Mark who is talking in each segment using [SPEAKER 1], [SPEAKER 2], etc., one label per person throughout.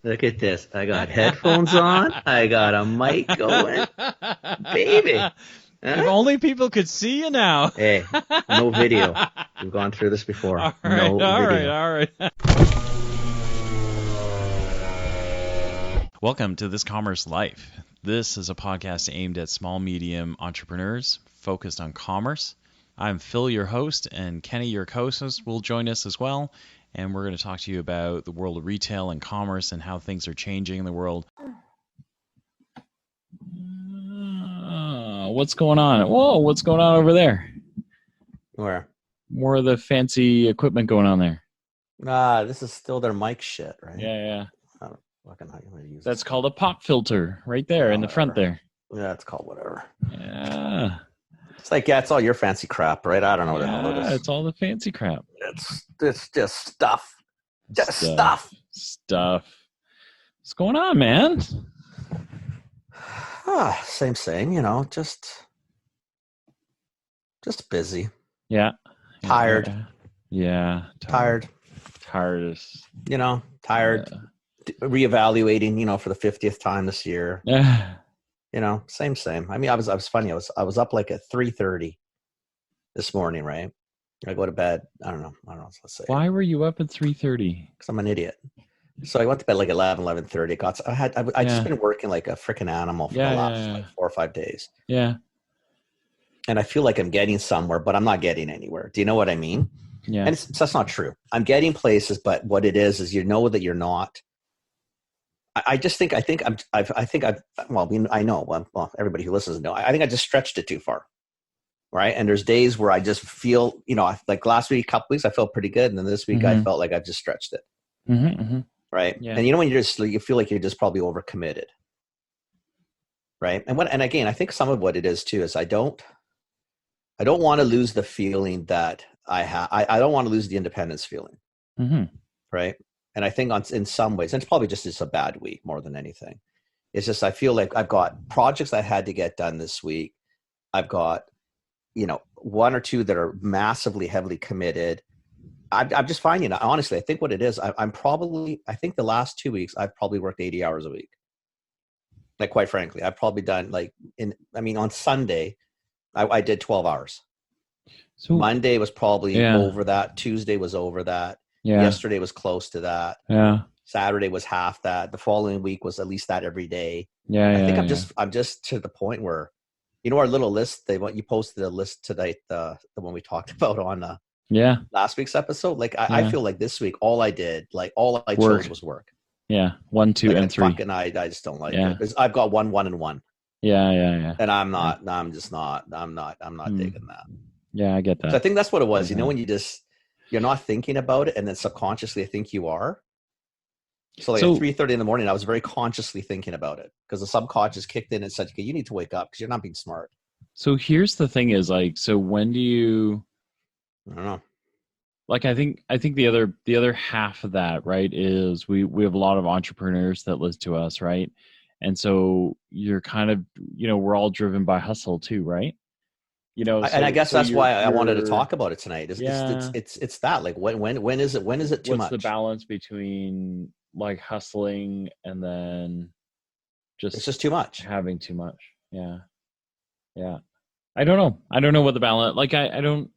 [SPEAKER 1] Look at this. I got headphones on. I got a mic going. Baby.
[SPEAKER 2] If
[SPEAKER 1] Huh?
[SPEAKER 2] only people could see you now.
[SPEAKER 1] Hey, no video. We've gone through this before.
[SPEAKER 2] All right,
[SPEAKER 1] No
[SPEAKER 2] all right,
[SPEAKER 1] video.
[SPEAKER 2] all right. Welcome to This Commerce Life. This is a podcast aimed at small, medium entrepreneurs focused on commerce. I'm Phil, your host, and Kenny, your co-host, will join us as well. And we're going to talk to you about the world of retail and commerce and how things are changing in the world. What's going on? Whoa, what's going on over there?
[SPEAKER 1] Where?
[SPEAKER 2] More of the fancy equipment going on there.
[SPEAKER 1] This is still their mic shit, right?
[SPEAKER 2] Yeah.
[SPEAKER 1] I don't fucking know how you use
[SPEAKER 2] That's
[SPEAKER 1] this.
[SPEAKER 2] called a pop filter right there in the front there.
[SPEAKER 1] Yeah, it's called whatever.
[SPEAKER 2] Yeah.
[SPEAKER 1] It's like, yeah, it's all your fancy crap, right? I don't know what the hell it is.
[SPEAKER 2] It's all the fancy crap.
[SPEAKER 1] It's just stuff. Just stuff.
[SPEAKER 2] Stuff. What's going on, man?
[SPEAKER 1] Same, just busy.
[SPEAKER 2] Yeah.
[SPEAKER 1] Tired.
[SPEAKER 2] Yeah.
[SPEAKER 1] Tired.
[SPEAKER 2] Tired.
[SPEAKER 1] Tired. Reevaluating, for the 50th time this year.
[SPEAKER 2] Yeah.
[SPEAKER 1] Same. I mean, I was funny. I was up like at 3:30 this morning, right? I go to bed. I don't know. Let's say.
[SPEAKER 2] Why were you up at 3:30?
[SPEAKER 1] Because I'm an idiot. So I went to bed like 11:30. I just been working like a freaking animal for the last like 4 or 5 days.
[SPEAKER 2] Yeah.
[SPEAKER 1] And I feel like I'm getting somewhere, but I'm not getting anywhere. Do you know what I mean?
[SPEAKER 2] Yeah.
[SPEAKER 1] And that's not true. I'm getting places, but what it is that you're not. I know. Well, everybody who listens know. I think I just stretched it too far, right? And there's days where I just feel, like last week, a couple weeks, I felt pretty good, and then this week I felt like I've just stretched it, right?
[SPEAKER 2] Yeah.
[SPEAKER 1] And when you feel like you're just probably overcommitted, right? And again, I think some of what it is too is I don't want to lose the feeling that I have. I don't want to lose the independence feeling, right? And I think in some ways, and it's probably just a bad week more than anything. It's just I feel like I've got projects I had to get done this week. I've got, one or two that are massively, heavily committed. I'm just finding, honestly, I think what it is, I think the last 2 weeks, I've probably worked 80 hours a week. Like, quite frankly, I've probably done on Sunday, I did 12 hours. So Monday was probably over that. Tuesday was over that. Yeah. Yesterday was close to that.
[SPEAKER 2] Yeah.
[SPEAKER 1] Saturday was half that. The following week was at least that every day.
[SPEAKER 2] Yeah.
[SPEAKER 1] I think I'm just to the point where, our little list, you posted a list tonight, the one we talked about on last week's episode. Like I feel like this week, all I did, like all I chose was work.
[SPEAKER 2] Yeah. 1, 2, and 3.
[SPEAKER 1] I just don't like it. Because I've got 1, 1, and 1.
[SPEAKER 2] Yeah.
[SPEAKER 1] And I'm not digging that.
[SPEAKER 2] Yeah, I get that.
[SPEAKER 1] So I think that's what it was. When you're not thinking about it, and then subconsciously I think you are. So at 3:30 in the morning, I was very consciously thinking about it because the subconscious kicked in and said, okay, you need to wake up because you're not being smart.
[SPEAKER 2] So here's the thing is when do you,
[SPEAKER 1] I don't know.
[SPEAKER 2] Like, I think the other half of that, right, is we have a lot of entrepreneurs that listen to us, right? And so you're kind of, we're all driven by hustle too, right?
[SPEAKER 1] And I guess that's why I wanted to talk about it tonight. It's that, like, when is it too much?
[SPEAKER 2] What's the balance between like hustling and then
[SPEAKER 1] it's just too much,
[SPEAKER 2] having too much? Yeah. I don't know what the balance, like, I'm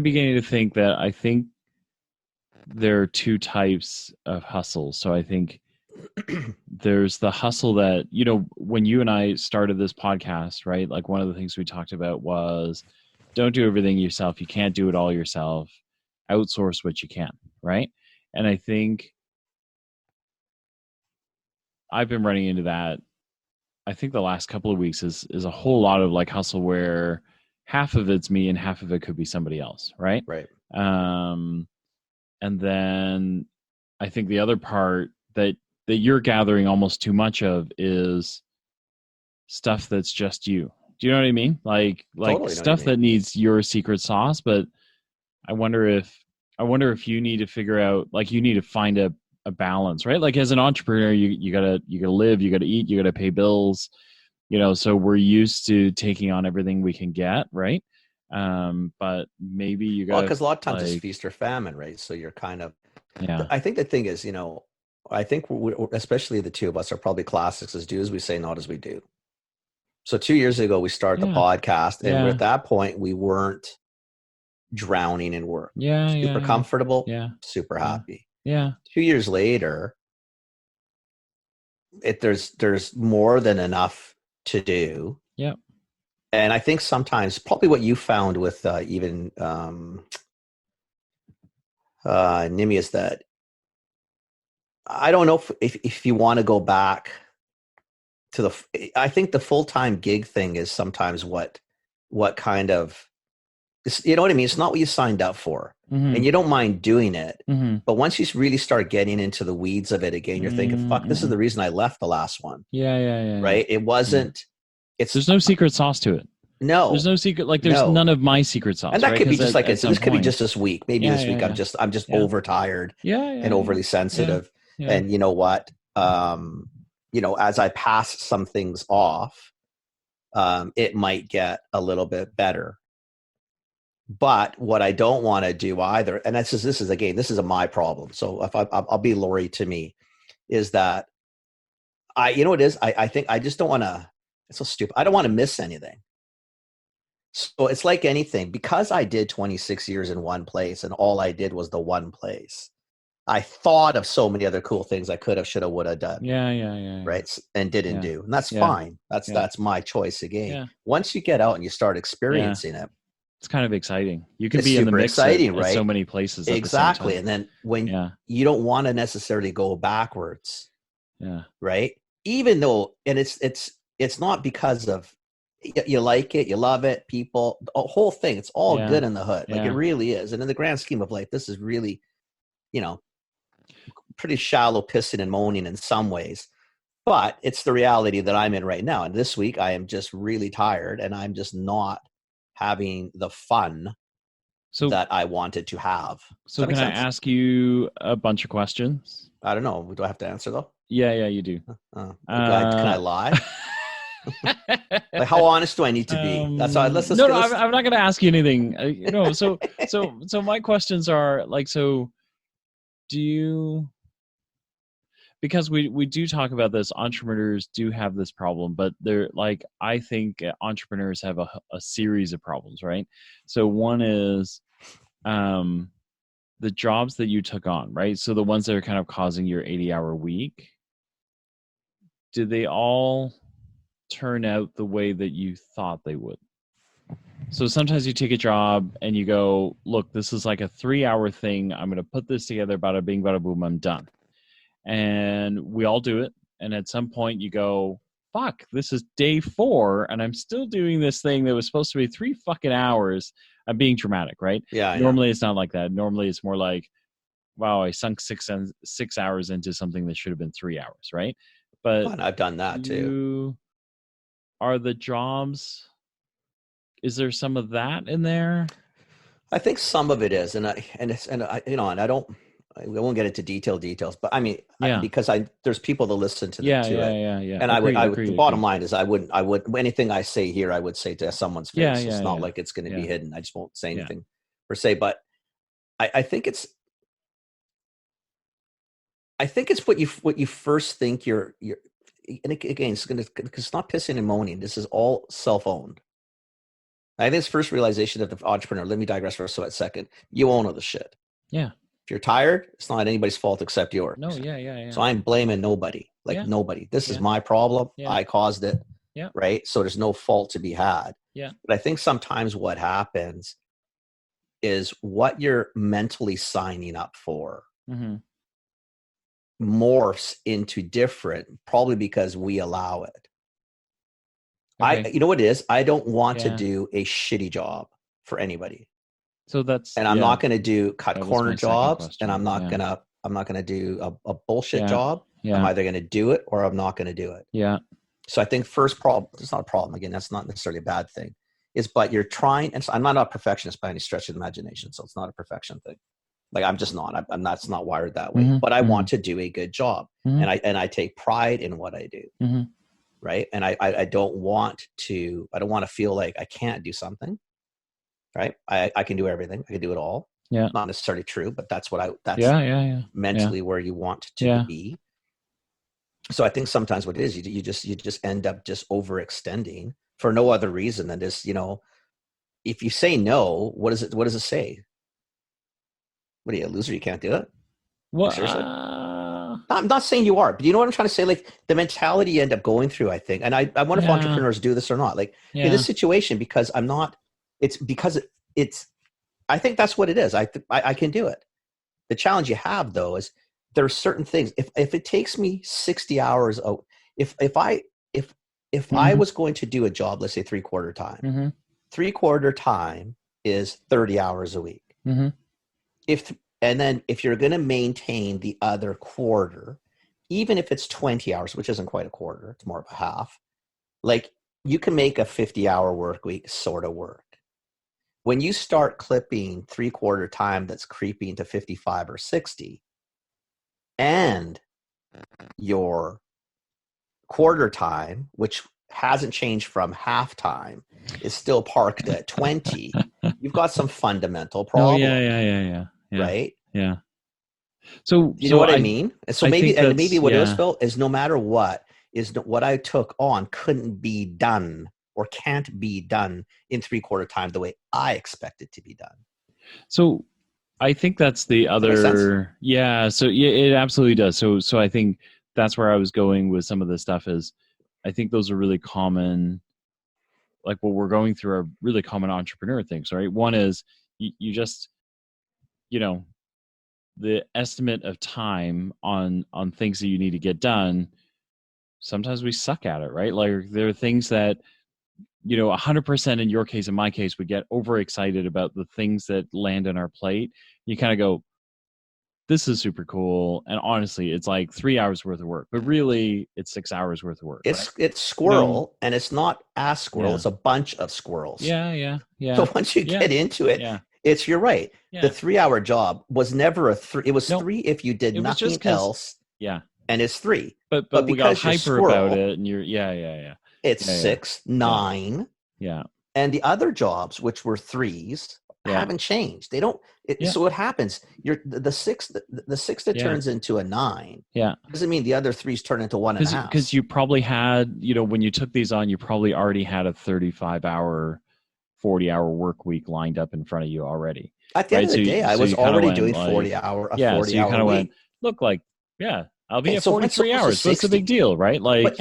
[SPEAKER 2] beginning to think that I think there are two types of hustle. So I think there's the hustle that, when you and I started this podcast, right? Like, one of the things we talked about was don't do everything yourself. You can't do it all yourself. Outsource what you can, right? And I think I've been running into that. I think the last couple of weeks is a whole lot of like hustle where half of it's me and half of it could be somebody else, right?
[SPEAKER 1] Right.
[SPEAKER 2] And then I think the other part that you're gathering almost too much of is stuff that's just you. Do you know what I mean? Like totally stuff that needs your secret sauce. But I wonder if you need to figure out, like, you need to find a balance, right? Like, as an entrepreneur, you gotta live, you gotta eat, you gotta pay bills, so we're used to taking on everything we can get, right? But maybe you got,
[SPEAKER 1] because a lot of times it's feast or famine, right? So you're kind of
[SPEAKER 2] Yeah.
[SPEAKER 1] I think the thing is, I think especially the two of us are probably classics as do as we say, not as we do. So 2 years ago, we started the
[SPEAKER 2] Yeah.
[SPEAKER 1] podcast, and
[SPEAKER 2] Yeah.
[SPEAKER 1] at that point, we weren't drowning in work.
[SPEAKER 2] Yeah. Yeah.
[SPEAKER 1] Super
[SPEAKER 2] Yeah.
[SPEAKER 1] comfortable,
[SPEAKER 2] Yeah.
[SPEAKER 1] super
[SPEAKER 2] Yeah.
[SPEAKER 1] happy.
[SPEAKER 2] Yeah.
[SPEAKER 1] 2 years later, there's more than enough to do.
[SPEAKER 2] Yeah.
[SPEAKER 1] And I think sometimes probably what you found with even Nimi is that I don't know if you want to go back to I think the full-time gig thing is sometimes what kind of, you know what I mean? It's not what you signed up for, and you don't mind doing it. But once you really start getting into the weeds of it again, you're thinking, fuck, this is the reason I left the last one.
[SPEAKER 2] Yeah. Yeah. Yeah.
[SPEAKER 1] Right. It wasn't,
[SPEAKER 2] There's no secret sauce to it.
[SPEAKER 1] no,
[SPEAKER 2] There's no secret. Like there's none of my secret sauce.
[SPEAKER 1] and that
[SPEAKER 2] right?
[SPEAKER 1] could be
[SPEAKER 2] 'Cause
[SPEAKER 1] just like
[SPEAKER 2] at
[SPEAKER 1] this could be
[SPEAKER 2] point,
[SPEAKER 1] just this week. Maybe this week I'm just overtired and overly sensitive.
[SPEAKER 2] Yeah.
[SPEAKER 1] And you know what? As I pass some things off, it might get a little bit better. But what I don't want to do either, and this is my problem. So if I'll be Lori to me, is that I think I just don't want to. It's so stupid. I don't want to miss anything. So it's like anything, because I did 26 years in one place and all I did was the one place. I thought of so many other cool things I could have, should have, would have done.
[SPEAKER 2] Yeah.
[SPEAKER 1] Right. And didn't do. And that's
[SPEAKER 2] Yeah.
[SPEAKER 1] fine. That's my choice again.
[SPEAKER 2] Yeah.
[SPEAKER 1] Once you get out and you start experiencing it,
[SPEAKER 2] it's kind of exciting. You can
[SPEAKER 1] it's
[SPEAKER 2] be in the
[SPEAKER 1] super
[SPEAKER 2] mix
[SPEAKER 1] exciting,
[SPEAKER 2] at
[SPEAKER 1] right?
[SPEAKER 2] so many places.
[SPEAKER 1] Exactly. And then when you don't want to necessarily go backwards.
[SPEAKER 2] Yeah.
[SPEAKER 1] Right. Even though, and it's not because of, you like it, you love it, people, the whole thing, it's all good in the hood. Like it really is. And in the grand scheme of life, this is really, pretty shallow pissing and moaning in some ways, but it's the reality that I'm in right now. And this week I am just really tired and I'm just not having the fun that I wanted to have.
[SPEAKER 2] So can I ask you a bunch of questions?
[SPEAKER 1] I don't know. Do I have to answer though?
[SPEAKER 2] Yeah, you do.
[SPEAKER 1] Can I lie? Like, how honest do I need to be? That's all.
[SPEAKER 2] I'm not going to ask you anything. So my questions are like, so do you? Because we do talk about this, entrepreneurs do have this problem, but they're like, I think entrepreneurs have a series of problems, right? So one is the jobs that you took on, right? So the ones that are kind of causing your 80-hour week, do they all turn out the way that you thought they would? So sometimes you take a job and you go, look, this is like a 3-hour thing. I'm going to put this together, bada bing, bada boom, I'm done. And we all do it. And at some point you go, fuck, this is day 4 and I'm still doing this thing that was supposed to be 3 fucking hours. I'm being dramatic, right?
[SPEAKER 1] Yeah.
[SPEAKER 2] Normally it's not like that. Normally it's more like, wow, I sunk 6 hours into something that should have been 3 hours, right? But
[SPEAKER 1] I've done that too.
[SPEAKER 2] Are the jobs, is there some of that in there? I
[SPEAKER 1] think some of it is, I won't get into details, but I mean, because there's people that listen to it.
[SPEAKER 2] Yeah.
[SPEAKER 1] And the bottom line is I would anything I say here, I would say to someone's face. It's not like it's going to be hidden. I just won't say anything per se, but I think it's what you first think you're, and again, it's not pissing and moaning. This is all self-owned. I think it's first realization of the entrepreneur. Let me digress for a second. You own all the shit.
[SPEAKER 2] Yeah.
[SPEAKER 1] If you're tired, it's not anybody's fault except yours.
[SPEAKER 2] No, yeah.
[SPEAKER 1] So I'm blaming nobody. Nobody. This is my problem.
[SPEAKER 2] Yeah.
[SPEAKER 1] I caused it.
[SPEAKER 2] Yeah.
[SPEAKER 1] Right. So there's no fault to be had.
[SPEAKER 2] Yeah.
[SPEAKER 1] But I think sometimes what happens is what you're mentally signing up for morphs into different, probably because we allow it. Okay. You know what it is? I don't want to do a shitty job for anybody.
[SPEAKER 2] So that's,
[SPEAKER 1] and I'm not going to do cut corner jobs, and I'm not gonna do a bullshit job. Yeah. I'm either going to do it or I'm not going to do it.
[SPEAKER 2] Yeah.
[SPEAKER 1] So I think first problem, it's not a problem. Again, that's not necessarily a bad thing. But you're trying, and so I'm not a perfectionist by any stretch of the imagination, so it's not a perfection thing. Like I'm just not. I'm not wired that way. But I want to do a good job, and I take pride in what I do. Right. And I don't want to feel like I can't do something. Right. I can do everything. I can do it all.
[SPEAKER 2] Yeah.
[SPEAKER 1] Not necessarily true, but that's that's
[SPEAKER 2] Yeah.
[SPEAKER 1] mentally where you want to
[SPEAKER 2] Yeah.
[SPEAKER 1] be. So I think sometimes what it is, you just end up just overextending for no other reason than this, if you say no, what does it say? What are you, a loser? You can't do it?
[SPEAKER 2] Well,
[SPEAKER 1] Like, seriously? I'm not saying you are, but you know what I'm trying to say? Like the mentality you end up going through, I think. And I wonder if
[SPEAKER 2] yeah.
[SPEAKER 1] entrepreneurs do this or not. Like, hey,
[SPEAKER 2] Yeah.
[SPEAKER 1] this situation, because I'm not, it's because it's, I think that's what it is. I can do it. The challenge you have though is there are certain things. If it takes me 60 hours, if I if I was going to do a job, let's say 3/4 time, 3/4 time is 30 hours a week. And then if you're going to maintain the other quarter, even if it's 20 hours, which isn't quite a quarter, it's more of a half, like you can make a 50-hour work week sort of work. When you start clipping 3/4 time, that's creeping to 55 or 60, and your quarter time, which hasn't changed from half time, is still parked at 20, you've got some fundamental
[SPEAKER 2] Oh
[SPEAKER 1] problem,
[SPEAKER 2] yeah.
[SPEAKER 1] right?
[SPEAKER 2] Yeah. So
[SPEAKER 1] You know what I mean? And so
[SPEAKER 2] I think
[SPEAKER 1] maybe what it was,
[SPEAKER 2] yeah.
[SPEAKER 1] Phil, is no matter what, is what I took on couldn't be done or can't be done in 3/4 time the way I expect it to be done.
[SPEAKER 2] So I think that's the
[SPEAKER 1] Does that make sense?
[SPEAKER 2] other, yeah. So yeah, it absolutely does. So I think that's where I was going with some of this stuff is, I think those are really common, like what we're going through are really common entrepreneur things, right? One is you just, you know, the estimate of time on things that you need to get done. Sometimes we suck at it, right? Like there are things that, 100% in your case, in my case, we get overexcited about the things that land on our plate. You kind of go, this is super cool. And honestly, it's like 3 hours worth of work, but really it's 6 hours worth of work, right?
[SPEAKER 1] It's squirrel, and it's not a squirrel,
[SPEAKER 2] Yeah.
[SPEAKER 1] it's a bunch of squirrels.
[SPEAKER 2] Yeah.
[SPEAKER 1] So once you get into it,
[SPEAKER 2] Yeah.
[SPEAKER 1] you're right.
[SPEAKER 2] Yeah.
[SPEAKER 1] The 3-hour job was never a three. It was
[SPEAKER 2] No,
[SPEAKER 1] three if you did
[SPEAKER 2] it was just
[SPEAKER 1] nothing
[SPEAKER 2] because,
[SPEAKER 1] else,
[SPEAKER 2] yeah.
[SPEAKER 1] and it's three.
[SPEAKER 2] But
[SPEAKER 1] But
[SPEAKER 2] we got
[SPEAKER 1] because you're
[SPEAKER 2] hyper about
[SPEAKER 1] squirrel,
[SPEAKER 2] it, and you're yeah.
[SPEAKER 1] it's
[SPEAKER 2] Yeah.
[SPEAKER 1] 6, 9,
[SPEAKER 2] Yeah.
[SPEAKER 1] and the other jobs, which were threes,
[SPEAKER 2] Yeah.
[SPEAKER 1] haven't changed. They don't. So what happens? The six that turns into a 9.
[SPEAKER 2] Yeah.
[SPEAKER 1] Doesn't mean the other threes turn into 1.5.
[SPEAKER 2] Because you probably had, when you took these on, you probably already had a 35-hour, 40-hour work week lined up in front of you already.
[SPEAKER 1] At the end of the day, I was
[SPEAKER 2] you kinda
[SPEAKER 1] already
[SPEAKER 2] went
[SPEAKER 1] doing
[SPEAKER 2] like,
[SPEAKER 1] 40-hour
[SPEAKER 2] so you kind of
[SPEAKER 1] week.
[SPEAKER 2] went, look, like, yeah, I'll be
[SPEAKER 1] Okay,
[SPEAKER 2] at
[SPEAKER 1] so what's
[SPEAKER 2] 43 hours. What's the
[SPEAKER 1] 60?
[SPEAKER 2] big deal, right? Like,
[SPEAKER 1] But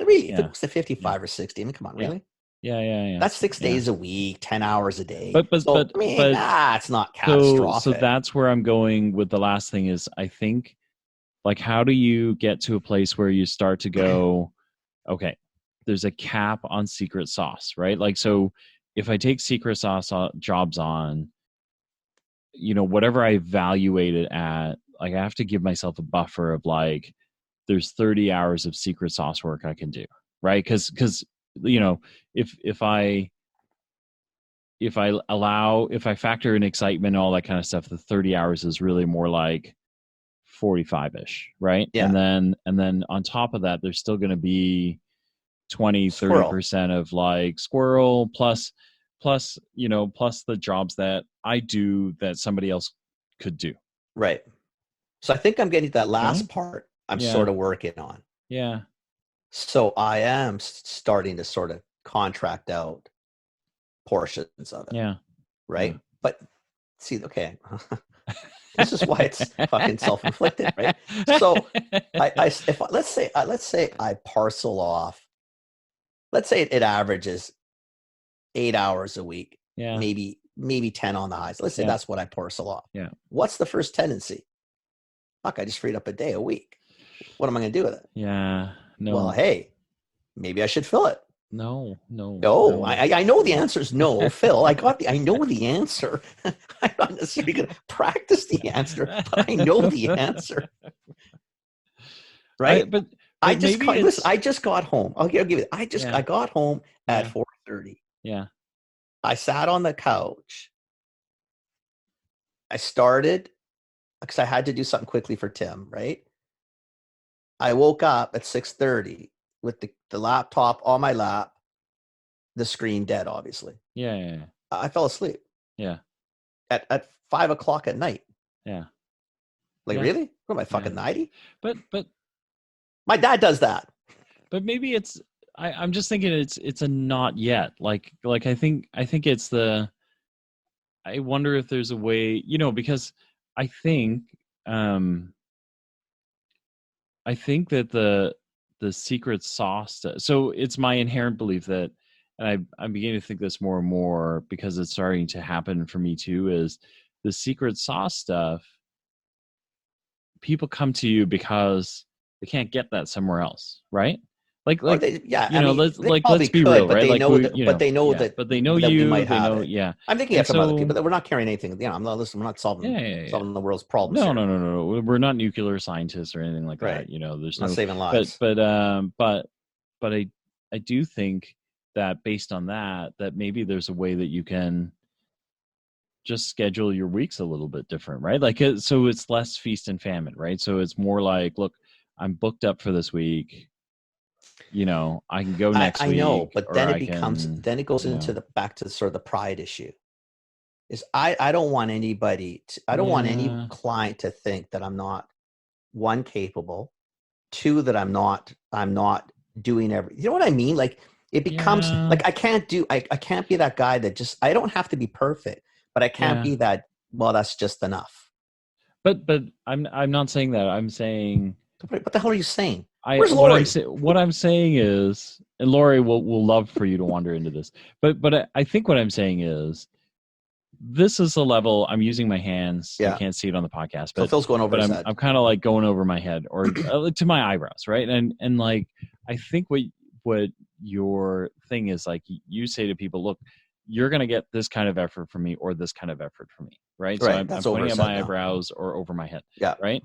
[SPEAKER 1] really, if it
[SPEAKER 2] yeah,
[SPEAKER 1] was to 55 or 60, I mean, come on, really?
[SPEAKER 2] yeah.
[SPEAKER 1] That's 6 days a week, 10 hours a day.
[SPEAKER 2] But
[SPEAKER 1] So I mean, it's not
[SPEAKER 2] so
[SPEAKER 1] catastrophic.
[SPEAKER 2] that's where I'm going with the last thing is, I think, like, how do you get to a place where you start to go, okay, there's a cap on secret sauce, right? Like, so if I take secret sauce jobs on, whatever I evaluate it at, like, I have to give myself a buffer of like, there's 30 hours of secret sauce work I can do, right? Because if I factor in excitement and all that kind of stuff, the 30 hours is really more like 45-ish, right?
[SPEAKER 1] Yeah.
[SPEAKER 2] And then on top of that, there's still going to be 20-30% of like squirrel plus the jobs that I do that somebody else could do.
[SPEAKER 1] Right. So I think I'm getting to that last part I'm sort of working on.
[SPEAKER 2] Yeah.
[SPEAKER 1] So I am starting to sort of contract out portions of it.
[SPEAKER 2] Yeah.
[SPEAKER 1] Right. Yeah. But see, okay. This is why it's fucking self-inflicted, right? So let's say I parcel off, let's say it averages 8 hours a week, maybe 10 on the highs. Let's say that's what I parcel off.
[SPEAKER 2] Yeah.
[SPEAKER 1] What's the first tendency? Fuck, I just freed up a day a week. What am I going to do with it?
[SPEAKER 2] Yeah. No.
[SPEAKER 1] Well, hey, maybe I should fill it.
[SPEAKER 2] No.
[SPEAKER 1] I know the answer is no, Phil. I know the answer. I'm not necessarily going to practice the answer, but I know the answer. Right?
[SPEAKER 2] But
[SPEAKER 1] I just got home. I'll give it. I got home at 4:30.
[SPEAKER 2] Yeah.
[SPEAKER 1] I sat on the couch. I started because I had to do something quickly for Tim, right? I woke up at 6:30 with the laptop on my lap, the screen dead, obviously.
[SPEAKER 2] Yeah.
[SPEAKER 1] I fell asleep.
[SPEAKER 2] Yeah.
[SPEAKER 1] at 5 o'clock at night.
[SPEAKER 2] Yeah.
[SPEAKER 1] Like,
[SPEAKER 2] Yeah.
[SPEAKER 1] really? What am I, fucking 90?
[SPEAKER 2] But
[SPEAKER 1] My dad does that.
[SPEAKER 2] But maybe it's I'm just thinking it's a not yet. Like I think it's the I wonder if there's a way, because I think um I think that the secret sauce so it's my inherent belief that, and I'm beginning to think this more and more because it's starting to happen for me too, is the secret sauce stuff. People come to you because they can't get that somewhere else, right? Like
[SPEAKER 1] Or they, yeah, I mean,
[SPEAKER 2] let's
[SPEAKER 1] they probably
[SPEAKER 2] be
[SPEAKER 1] could,
[SPEAKER 2] real,
[SPEAKER 1] but
[SPEAKER 2] right?
[SPEAKER 1] they
[SPEAKER 2] Like
[SPEAKER 1] know that, but they know
[SPEAKER 2] yeah,
[SPEAKER 1] that,
[SPEAKER 2] but they know
[SPEAKER 1] that we
[SPEAKER 2] you,
[SPEAKER 1] might
[SPEAKER 2] they
[SPEAKER 1] have
[SPEAKER 2] know,
[SPEAKER 1] it.
[SPEAKER 2] yeah.
[SPEAKER 1] I'm thinking
[SPEAKER 2] And
[SPEAKER 1] it from other
[SPEAKER 2] so,
[SPEAKER 1] people that we're not carrying anything. I'm not listening. We're not solving
[SPEAKER 2] yeah.
[SPEAKER 1] solving the world's problems
[SPEAKER 2] No,
[SPEAKER 1] here.
[SPEAKER 2] No. We're not nuclear scientists or anything like
[SPEAKER 1] Right.
[SPEAKER 2] that. There's
[SPEAKER 1] Not
[SPEAKER 2] no,
[SPEAKER 1] saving lives.
[SPEAKER 2] but I do think that based on that maybe there's a way that you can just schedule your weeks a little bit different, right? Like, so it's less feast and famine, right? So it's more like, look, I'm booked up for this week. I can go next
[SPEAKER 1] I know,
[SPEAKER 2] week,
[SPEAKER 1] but
[SPEAKER 2] or
[SPEAKER 1] then it
[SPEAKER 2] I
[SPEAKER 1] becomes,
[SPEAKER 2] can,
[SPEAKER 1] then it goes into the back to sort of the pride issue. Is I don't want anybody to, I don't want any client to think that I'm not, one, capable, two, that I'm not doing you know what I mean? Like, it becomes like I can't be that guy that just, I don't have to be perfect, but I can't be that, well, that's just enough.
[SPEAKER 2] But I'm not saying that. I'm saying,
[SPEAKER 1] what the hell are you saying?
[SPEAKER 2] Where's Lori? What I'm saying is, and Lori will love for you to wander into this, but I think what I'm saying is, this is a level. I'm using my hands.
[SPEAKER 1] Yeah.
[SPEAKER 2] You can't see it on the podcast,
[SPEAKER 1] but so Phil's going over his head.
[SPEAKER 2] I'm kind of like going over my head, or to my eyebrows, right? And like, I think what your thing is, like, you say to people, look, you're going to get this kind of effort from me, or this kind of effort from me, right? So I'm pointing at my eyebrows or over my head, right?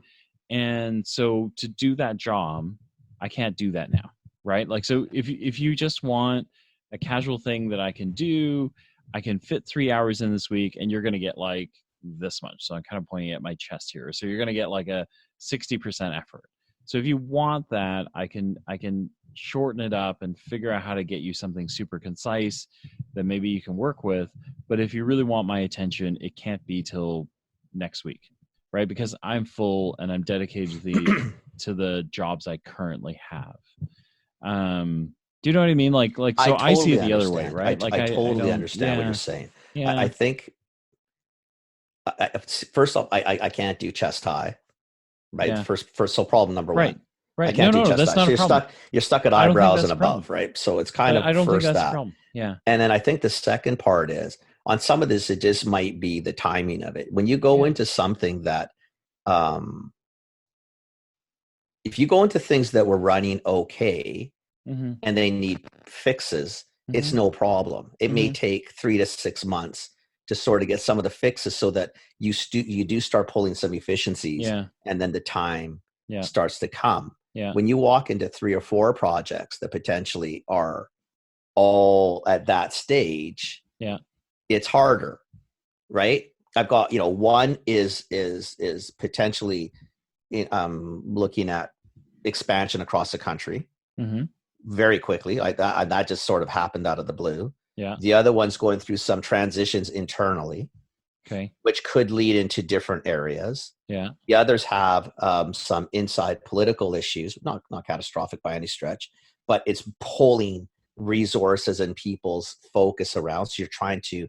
[SPEAKER 2] And so to do that job, I can't do that now, right? Like, so if you just want a casual thing that I can do, I can fit 3 hours in this week, and you're going to get like this much. So I'm kind of pointing at my chest here. So you're going to get like a 60% effort. So if you want that, I can shorten it up and figure out how to get you something super concise that maybe you can work with. But if you really want my attention, it can't be till next week, right? Because I'm full and I'm dedicated to the jobs I currently have. Do you know what I mean? Like, so I see it the other way, right?
[SPEAKER 1] Like, I totally understand what you're saying.
[SPEAKER 2] Yeah.
[SPEAKER 1] I think, first off, I can't do chest high, right?
[SPEAKER 2] Yeah.
[SPEAKER 1] First, so problem number one.
[SPEAKER 2] Right.
[SPEAKER 1] I can't do chest
[SPEAKER 2] that's
[SPEAKER 1] high.
[SPEAKER 2] not
[SPEAKER 1] So
[SPEAKER 2] a problem.
[SPEAKER 1] You're stuck at eyebrows and above, right? So it's kind of,
[SPEAKER 2] I don't
[SPEAKER 1] first
[SPEAKER 2] think that's
[SPEAKER 1] that.
[SPEAKER 2] a problem. Yeah.
[SPEAKER 1] And then I think the second part is, on some of this, it just might be the timing of it. When you go into something that, if you go into things that were running okay, and they need fixes, it's no problem. It may take 3 to 6 months to sort of get some of the fixes so that you do start pulling some efficiencies, and then the time starts to come. When you walk into 3 or 4 projects that potentially are all at that stage, it's harder, right? I've got, one is potentially looking at expansion across the country. Very quickly. That just sort of happened out of the blue. The other one's going through some transitions internally, which could lead into different areas. The others have some inside political issues, not catastrophic by any stretch, but it's pulling resources and people's focus around. So you're trying to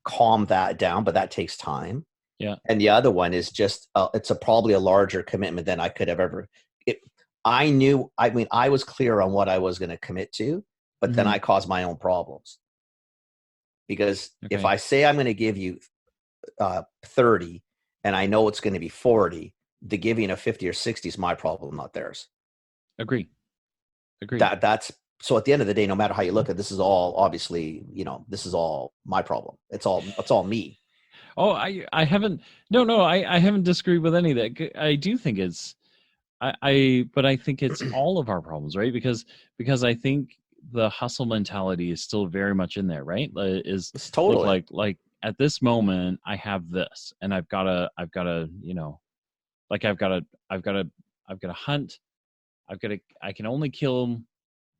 [SPEAKER 1] calm that down, but that takes time. And the other one is just it's probably a larger commitment than I could have ever. I was clear on what I was going to commit to, but then I caused my own problems. Because if I say I'm going to give you 30 and I know it's going to be 40, the giving of 50 or 60 is my problem, not theirs.
[SPEAKER 2] Agree.
[SPEAKER 1] That's so at the end of the day, no matter how you look at it, this is all obviously, this is all my problem. It's all me.
[SPEAKER 2] Oh, I haven't I haven't disagreed with any of that. I do think it's but I think it's all of our problems, right? Because I think the hustle mentality is still very much in there, right? It's totally like at this moment I have this, and I've got to I've got to hunt. I can only kill.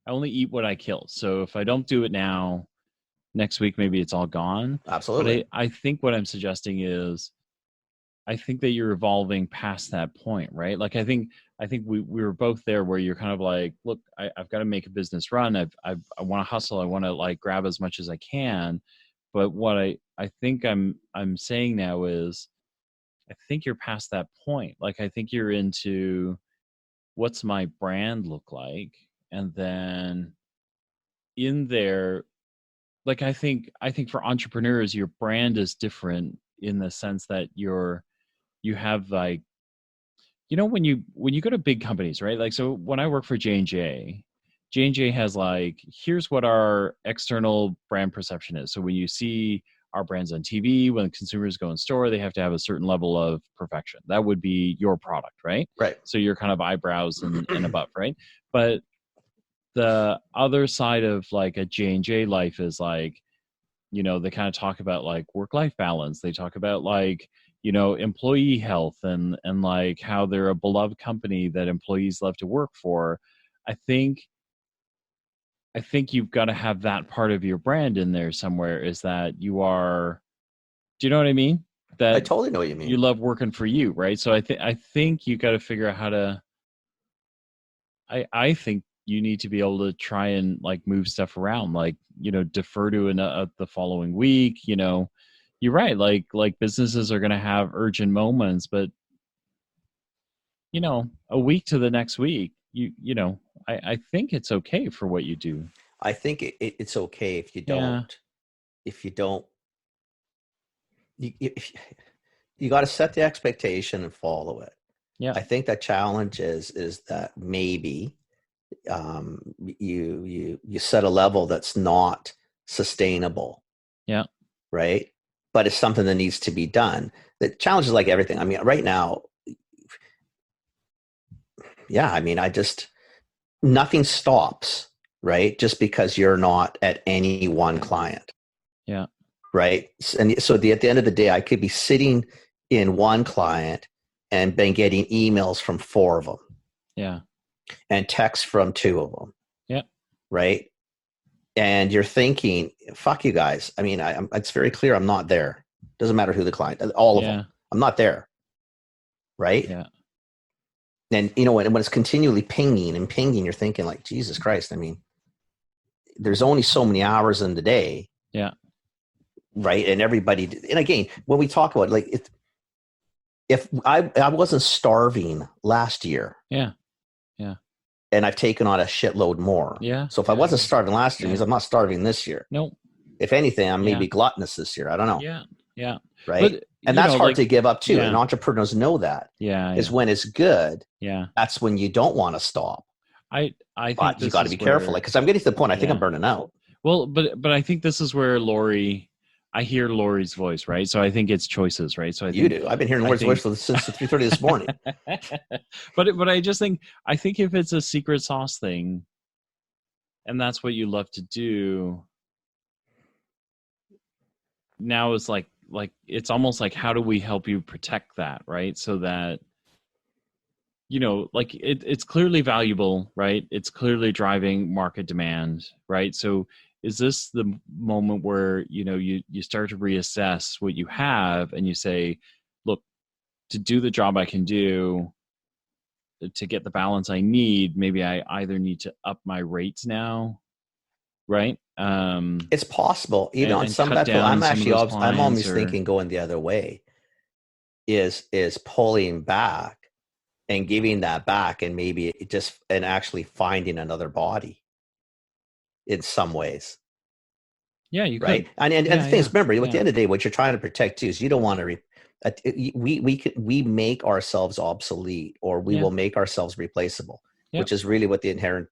[SPEAKER 2] I only eat what I kill. So if I don't do it now, Next week, maybe it's all gone.
[SPEAKER 1] Absolutely.
[SPEAKER 2] But I think what I'm suggesting is, I think that you're evolving past that point, right? Like, I think we were both there where you're kind of like, look, I've got to make a business run. I want to hustle. I want to like grab as much as I can. But what I think I'm saying now is, I think you're past that point. Like, I think you're into, what's my brand look like? And then in there, like, I think for entrepreneurs, your brand is different in the sense that you have like, when you go to big companies, right? Like, so when I work for J&J, J&J has like, here's what our external brand perception is. So when you see our brands on TV, when consumers go in store, they have to have a certain level of perfection. That would be your product, right?
[SPEAKER 1] Right.
[SPEAKER 2] So you're kind of eyebrows and above, right? But the other side of like a J&J life is like, they kind of talk about like work-life balance. They talk about like, employee health and like how they're a beloved company that employees love to work for. I think you've got to have that part of your brand in there somewhere, is that you are, do you know what I mean? That
[SPEAKER 1] I totally know what you mean.
[SPEAKER 2] you love working for you, right? So I think you got to figure out how to, I think you need to be able to try and like move stuff around, like, defer to the following week. You're right. Like businesses are going to have urgent moments, but a week to the next week, I think it's okay for what you do.
[SPEAKER 1] I think it's okay if you
[SPEAKER 2] Yeah.
[SPEAKER 1] don't, if you don't, if you got to set the expectation and follow it.
[SPEAKER 2] Yeah.
[SPEAKER 1] I think the challenge is that maybe you set a level that's not sustainable.
[SPEAKER 2] Yeah.
[SPEAKER 1] Right. But it's something that needs to be done. The challenge is like everything. I mean, right now, yeah, I mean, nothing stops, right? Just because you're not at any one client.
[SPEAKER 2] Yeah.
[SPEAKER 1] Right. And so at the end of the day, I could be sitting in one client and been getting emails from 4 of them.
[SPEAKER 2] Yeah.
[SPEAKER 1] And texts from 2 of them.
[SPEAKER 2] Yeah.
[SPEAKER 1] Right. And you're thinking, fuck you guys. I mean, it's very clear I'm not there. Doesn't matter who the client, all of them. I'm not there. Right.
[SPEAKER 2] Yeah.
[SPEAKER 1] And when it's continually pinging and pinging, you're thinking like, Jesus Christ. I mean, there's only so many hours in the day.
[SPEAKER 2] Yeah.
[SPEAKER 1] Right. And and again, when we talk about like, if I wasn't starving last year.
[SPEAKER 2] Yeah. Yeah.
[SPEAKER 1] And I've taken on a shitload more.
[SPEAKER 2] Yeah.
[SPEAKER 1] So if I wasn't starving last year, it means I'm not starving this year.
[SPEAKER 2] Nope.
[SPEAKER 1] If anything, I'm maybe gluttonous this year. I don't know.
[SPEAKER 2] Yeah. Yeah.
[SPEAKER 1] Right. But, and that's hard to give up too.
[SPEAKER 2] Yeah.
[SPEAKER 1] And entrepreneurs know that.
[SPEAKER 2] Yeah.
[SPEAKER 1] Is when it's good.
[SPEAKER 2] Yeah.
[SPEAKER 1] That's when you don't want to stop.
[SPEAKER 2] I think
[SPEAKER 1] but you got to be careful, because I'm getting to the point. I think I'm burning out.
[SPEAKER 2] Well, but I think this is where I hear Lori's voice, right? So I think it's choices, right? So I think,
[SPEAKER 1] you do. I've been hearing Lori's voice since 3:30 this morning.
[SPEAKER 2] But I just think, if it's a secret sauce thing, and that's what you love to do, now it's like it's almost like, how do we help you protect that, right? So that like it's clearly valuable, right? It's clearly driving market demand, right? So is this the moment where, you start to reassess what you have and you say, look, to do the job I can do, to get the balance I need, maybe I either need to up my rates now, right?
[SPEAKER 1] It's possible. On some level, I'm almost thinking going the other way is pulling back and giving that back, and maybe and actually finding another body in some ways.
[SPEAKER 2] Yeah, you could.
[SPEAKER 1] Right. And the thing is, remember, at the end of the day, what you're trying to protect too is you don't want to we make ourselves obsolete, or we will make ourselves replaceable, which is really what the inherent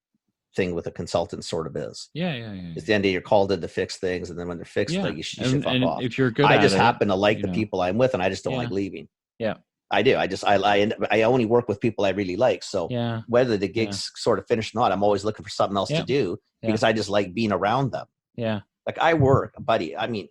[SPEAKER 1] thing with a consultant sort of is.
[SPEAKER 2] Yeah.
[SPEAKER 1] At the end of the day, you're called in to fix things, and then when they're fixed, you should fuck off.
[SPEAKER 2] If you're good,
[SPEAKER 1] I just happen to like the people I'm with, and I just don't like leaving.
[SPEAKER 2] Yeah.
[SPEAKER 1] I do. I only work with people I really like. So whether the gig's sort of finished or not, I'm always looking for something else to do, because I just like being around them.
[SPEAKER 2] Yeah.
[SPEAKER 1] Like I work, buddy. I mean,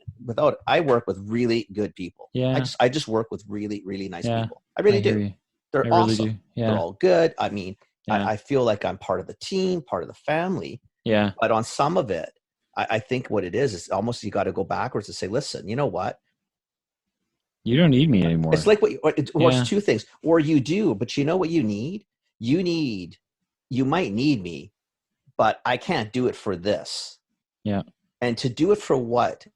[SPEAKER 1] I work with really good people.
[SPEAKER 2] Yeah.
[SPEAKER 1] I just work with really, really nice people. I really do. They're awesome.
[SPEAKER 2] Really yeah.
[SPEAKER 1] They're all good. I mean, I feel like I'm part of the team, part of the family.
[SPEAKER 2] Yeah.
[SPEAKER 1] But on some of it, I think what it is almost you got to go backwards and say, listen, you know what?
[SPEAKER 2] You don't need me anymore.
[SPEAKER 1] It's like it's two things. Or you do, but you know what you need? You might need me, but I can't do it for this.
[SPEAKER 2] Yeah.
[SPEAKER 1] And to do it for what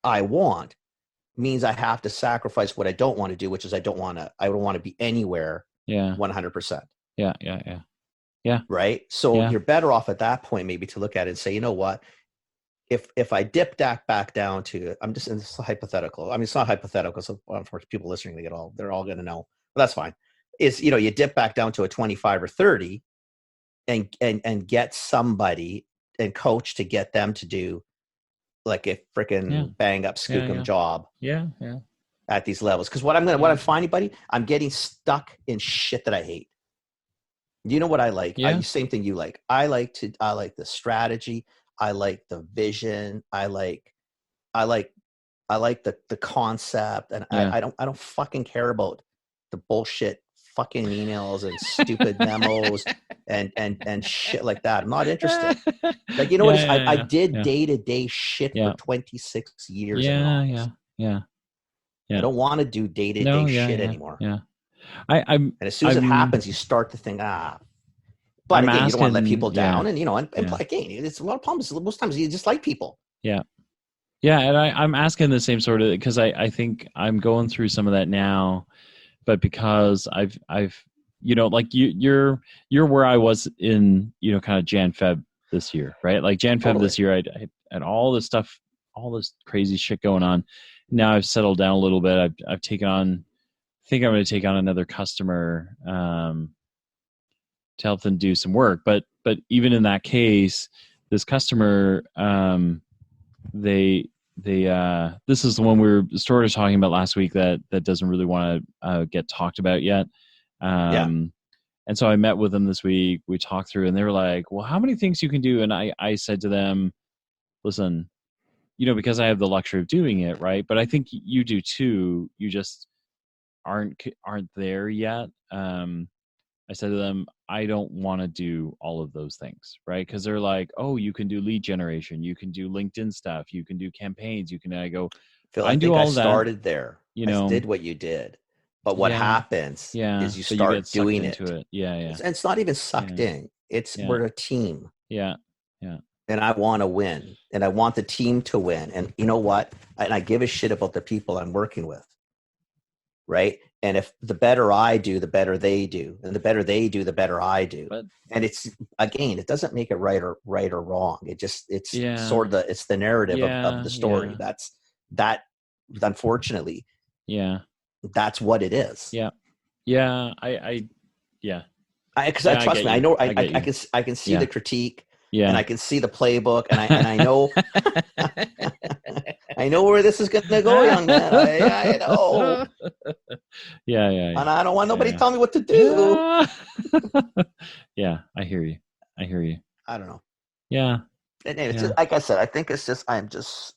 [SPEAKER 1] I want means I have to sacrifice what I don't want to do, which is I don't want to be anywhere 100%.
[SPEAKER 2] Yeah.
[SPEAKER 1] Right? So you're better off at that point maybe to look at it and say, you know what? If I dip back down to, this is hypothetical. I mean, it's not hypothetical. So for people listening, they're all going to know, but that's fine. Is, you dip back down to a 25 or 30 and get somebody and coach to get them to do like a freaking bang up skookum job.
[SPEAKER 2] Yeah.
[SPEAKER 1] At these levels. Cause what I'm finding, buddy, I'm getting stuck in shit that I hate. You know what I like? Same thing you like. I like the strategy. I like the vision. I like the concept, and I don't fucking care about the bullshit fucking emails and stupid memos and shit like that. I'm not interested. Like, you know what? I did day-to-day shit for 26 years.
[SPEAKER 2] Yeah.
[SPEAKER 1] I don't want to do day-to-day shit anymore.
[SPEAKER 2] Yeah.
[SPEAKER 1] And as soon as it happens, you start to think, But again, you don't want to let people down, and again, it's a lot of problems. Most times, you just like people.
[SPEAKER 2] Yeah, and I'm asking the same sort of, because I think I'm going through some of that now, but because I've like you're where I was in kind of Jan Feb this year, right? Like Jan Feb this year, I had all this stuff, all this crazy shit going on. Now I've settled down a little bit. I've taken on, I think I'm going to take on another customer. To help them do some work. But even in that case, this customer, this is the one we were sort of talking about last week that doesn't really want to get talked about yet. And so I met with them this week. We talked through, and they were like, well, how many things you can do? And I said to them, listen, because I have the luxury of doing it, right? But I think you do too. You just aren't there yet. I said to them, I don't want to do all of those things, right? Because they're like, oh, you can do lead generation, you can do LinkedIn stuff, you can do campaigns, you can. I go,
[SPEAKER 1] Phil, I think I started there. I did what you did, but what happens is you start doing it.
[SPEAKER 2] Yeah.
[SPEAKER 1] And it's not even sucked in. We're a team.
[SPEAKER 2] Yeah.
[SPEAKER 1] And I want to win, and I want the team to win. And you know what? And I give a shit about the people I'm working with, right? And if the better I do, the better they do, and the better they do, the better I do. And it's, again, it doesn't make it right or wrong. It's sort of it's the narrative of the story. That unfortunately, that's what it is. Because trust me, I know I can see the critique. And I can see the playbook, and I know I know where this is going to go, young man. I know.
[SPEAKER 2] Yeah.
[SPEAKER 1] And I don't want nobody telling me what to do.
[SPEAKER 2] Yeah, I hear you.
[SPEAKER 1] I don't know.
[SPEAKER 2] Yeah.
[SPEAKER 1] And it's just, like I said, I think it's just I'm just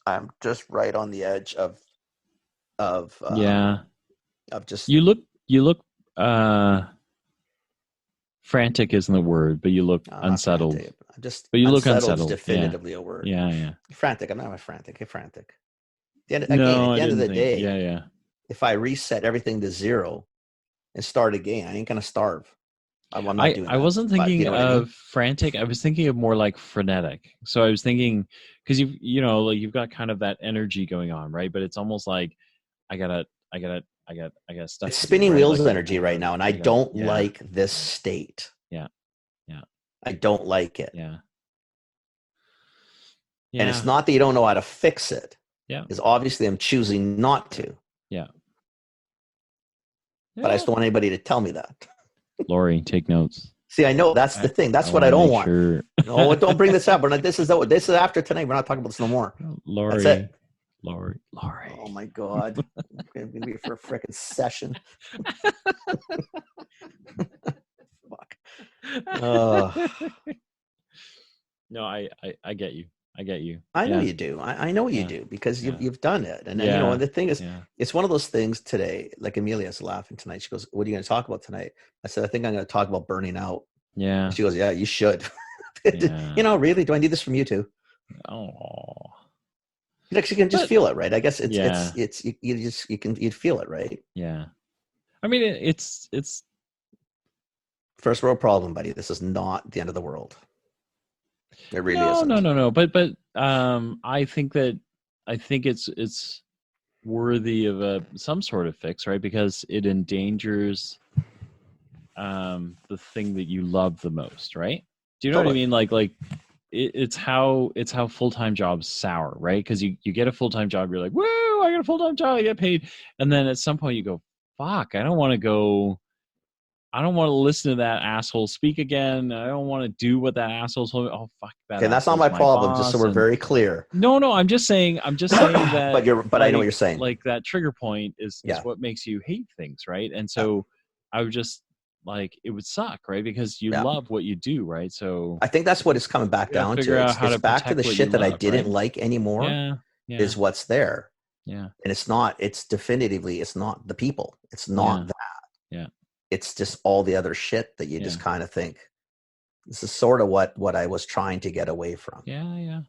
[SPEAKER 1] right on the edge of just.
[SPEAKER 2] You look frantic isn't the word, but you look unsettled.
[SPEAKER 1] But you look unsettled. Definitively a word.
[SPEAKER 2] Yeah.
[SPEAKER 1] Frantic. I'm not a frantic. Frantic. At the end of the day, if I reset everything to zero and start again, I ain't gonna starve. I'm not doing that.
[SPEAKER 2] I wasn't thinking of frantic. I was thinking of more like frenetic. So I was thinking, because you've got kind of that energy going on, right? But it's almost like I gotta stuff.
[SPEAKER 1] It's spinning wheels energy right now, and I don't like this state.
[SPEAKER 2] Yeah.
[SPEAKER 1] I don't like it.
[SPEAKER 2] Yeah.
[SPEAKER 1] And it's not that you don't know how to fix it.
[SPEAKER 2] Yeah.
[SPEAKER 1] Because obviously I'm choosing not to.
[SPEAKER 2] Yeah.
[SPEAKER 1] But I just don't want anybody to tell me that.
[SPEAKER 2] Lori, take notes.
[SPEAKER 1] See, I know that's the thing. That's what I don't want. Sure. No, don't bring this up. This is after tonight. We're not talking about this no more.
[SPEAKER 2] Lori.
[SPEAKER 1] That's it.
[SPEAKER 2] Lori.
[SPEAKER 1] Oh my God. I'm going to be for a freaking session. Fuck.
[SPEAKER 2] No, I get you.
[SPEAKER 1] I know you do. I know you do, because you've done it. And then, and the thing is, it's one of those things today, like Amelia's laughing tonight. She goes, what are you going to talk about tonight? I said, I think I'm going to talk about burning out.
[SPEAKER 2] Yeah.
[SPEAKER 1] She goes, yeah, you should. Really? Do I need this from you too?
[SPEAKER 2] Oh,
[SPEAKER 1] You can just
[SPEAKER 2] but
[SPEAKER 1] feel it, right? I guess
[SPEAKER 2] yeah,
[SPEAKER 1] you'd feel it, right?
[SPEAKER 2] yeah. I mean, it's
[SPEAKER 1] First world problem, buddy. This is not the end of the world. It really
[SPEAKER 2] no, no,
[SPEAKER 1] isn't.
[SPEAKER 2] no, no. But I think it's worthy of some sort of fix, right? Because it endangers the thing that you love the most, right? Do you know what I
[SPEAKER 1] Totally.
[SPEAKER 2] mean? Like it's how full-time jobs sour, right? Because you get a full-time job, you're like, woo, I got a full-time job, I get paid, and then at some point you go, fuck, I don't want to listen to that asshole speak again. I don't want to do what that asshole's told me. Oh, fuck, that
[SPEAKER 1] Okay, and that's not
[SPEAKER 2] asshole's
[SPEAKER 1] my
[SPEAKER 2] my
[SPEAKER 1] problem. Just so
[SPEAKER 2] boss.
[SPEAKER 1] we're
[SPEAKER 2] And
[SPEAKER 1] very clear.
[SPEAKER 2] no, I'm just saying that
[SPEAKER 1] But I know what you're saying.
[SPEAKER 2] like that trigger point is
[SPEAKER 1] Yeah,
[SPEAKER 2] what makes you hate things, right? And
[SPEAKER 1] yeah,
[SPEAKER 2] so I would just like, it would suck, right? Because you
[SPEAKER 1] yeah.
[SPEAKER 2] love what you do, right? So
[SPEAKER 1] I think that's what it's coming back
[SPEAKER 2] you gotta
[SPEAKER 1] down to.
[SPEAKER 2] figure out how
[SPEAKER 1] It's
[SPEAKER 2] to
[SPEAKER 1] back to
[SPEAKER 2] protect
[SPEAKER 1] the
[SPEAKER 2] what you
[SPEAKER 1] shit that I
[SPEAKER 2] love, right?
[SPEAKER 1] didn't like anymore
[SPEAKER 2] Yeah, yeah,
[SPEAKER 1] is what's there.
[SPEAKER 2] yeah,
[SPEAKER 1] And it's not, it's definitively, it's not the people. It's not
[SPEAKER 2] yeah,
[SPEAKER 1] that.
[SPEAKER 2] yeah,
[SPEAKER 1] It's just all the other shit that you
[SPEAKER 2] yeah,
[SPEAKER 1] just kind of think, this is sort of what I was trying to get away from.
[SPEAKER 2] yeah, yeah.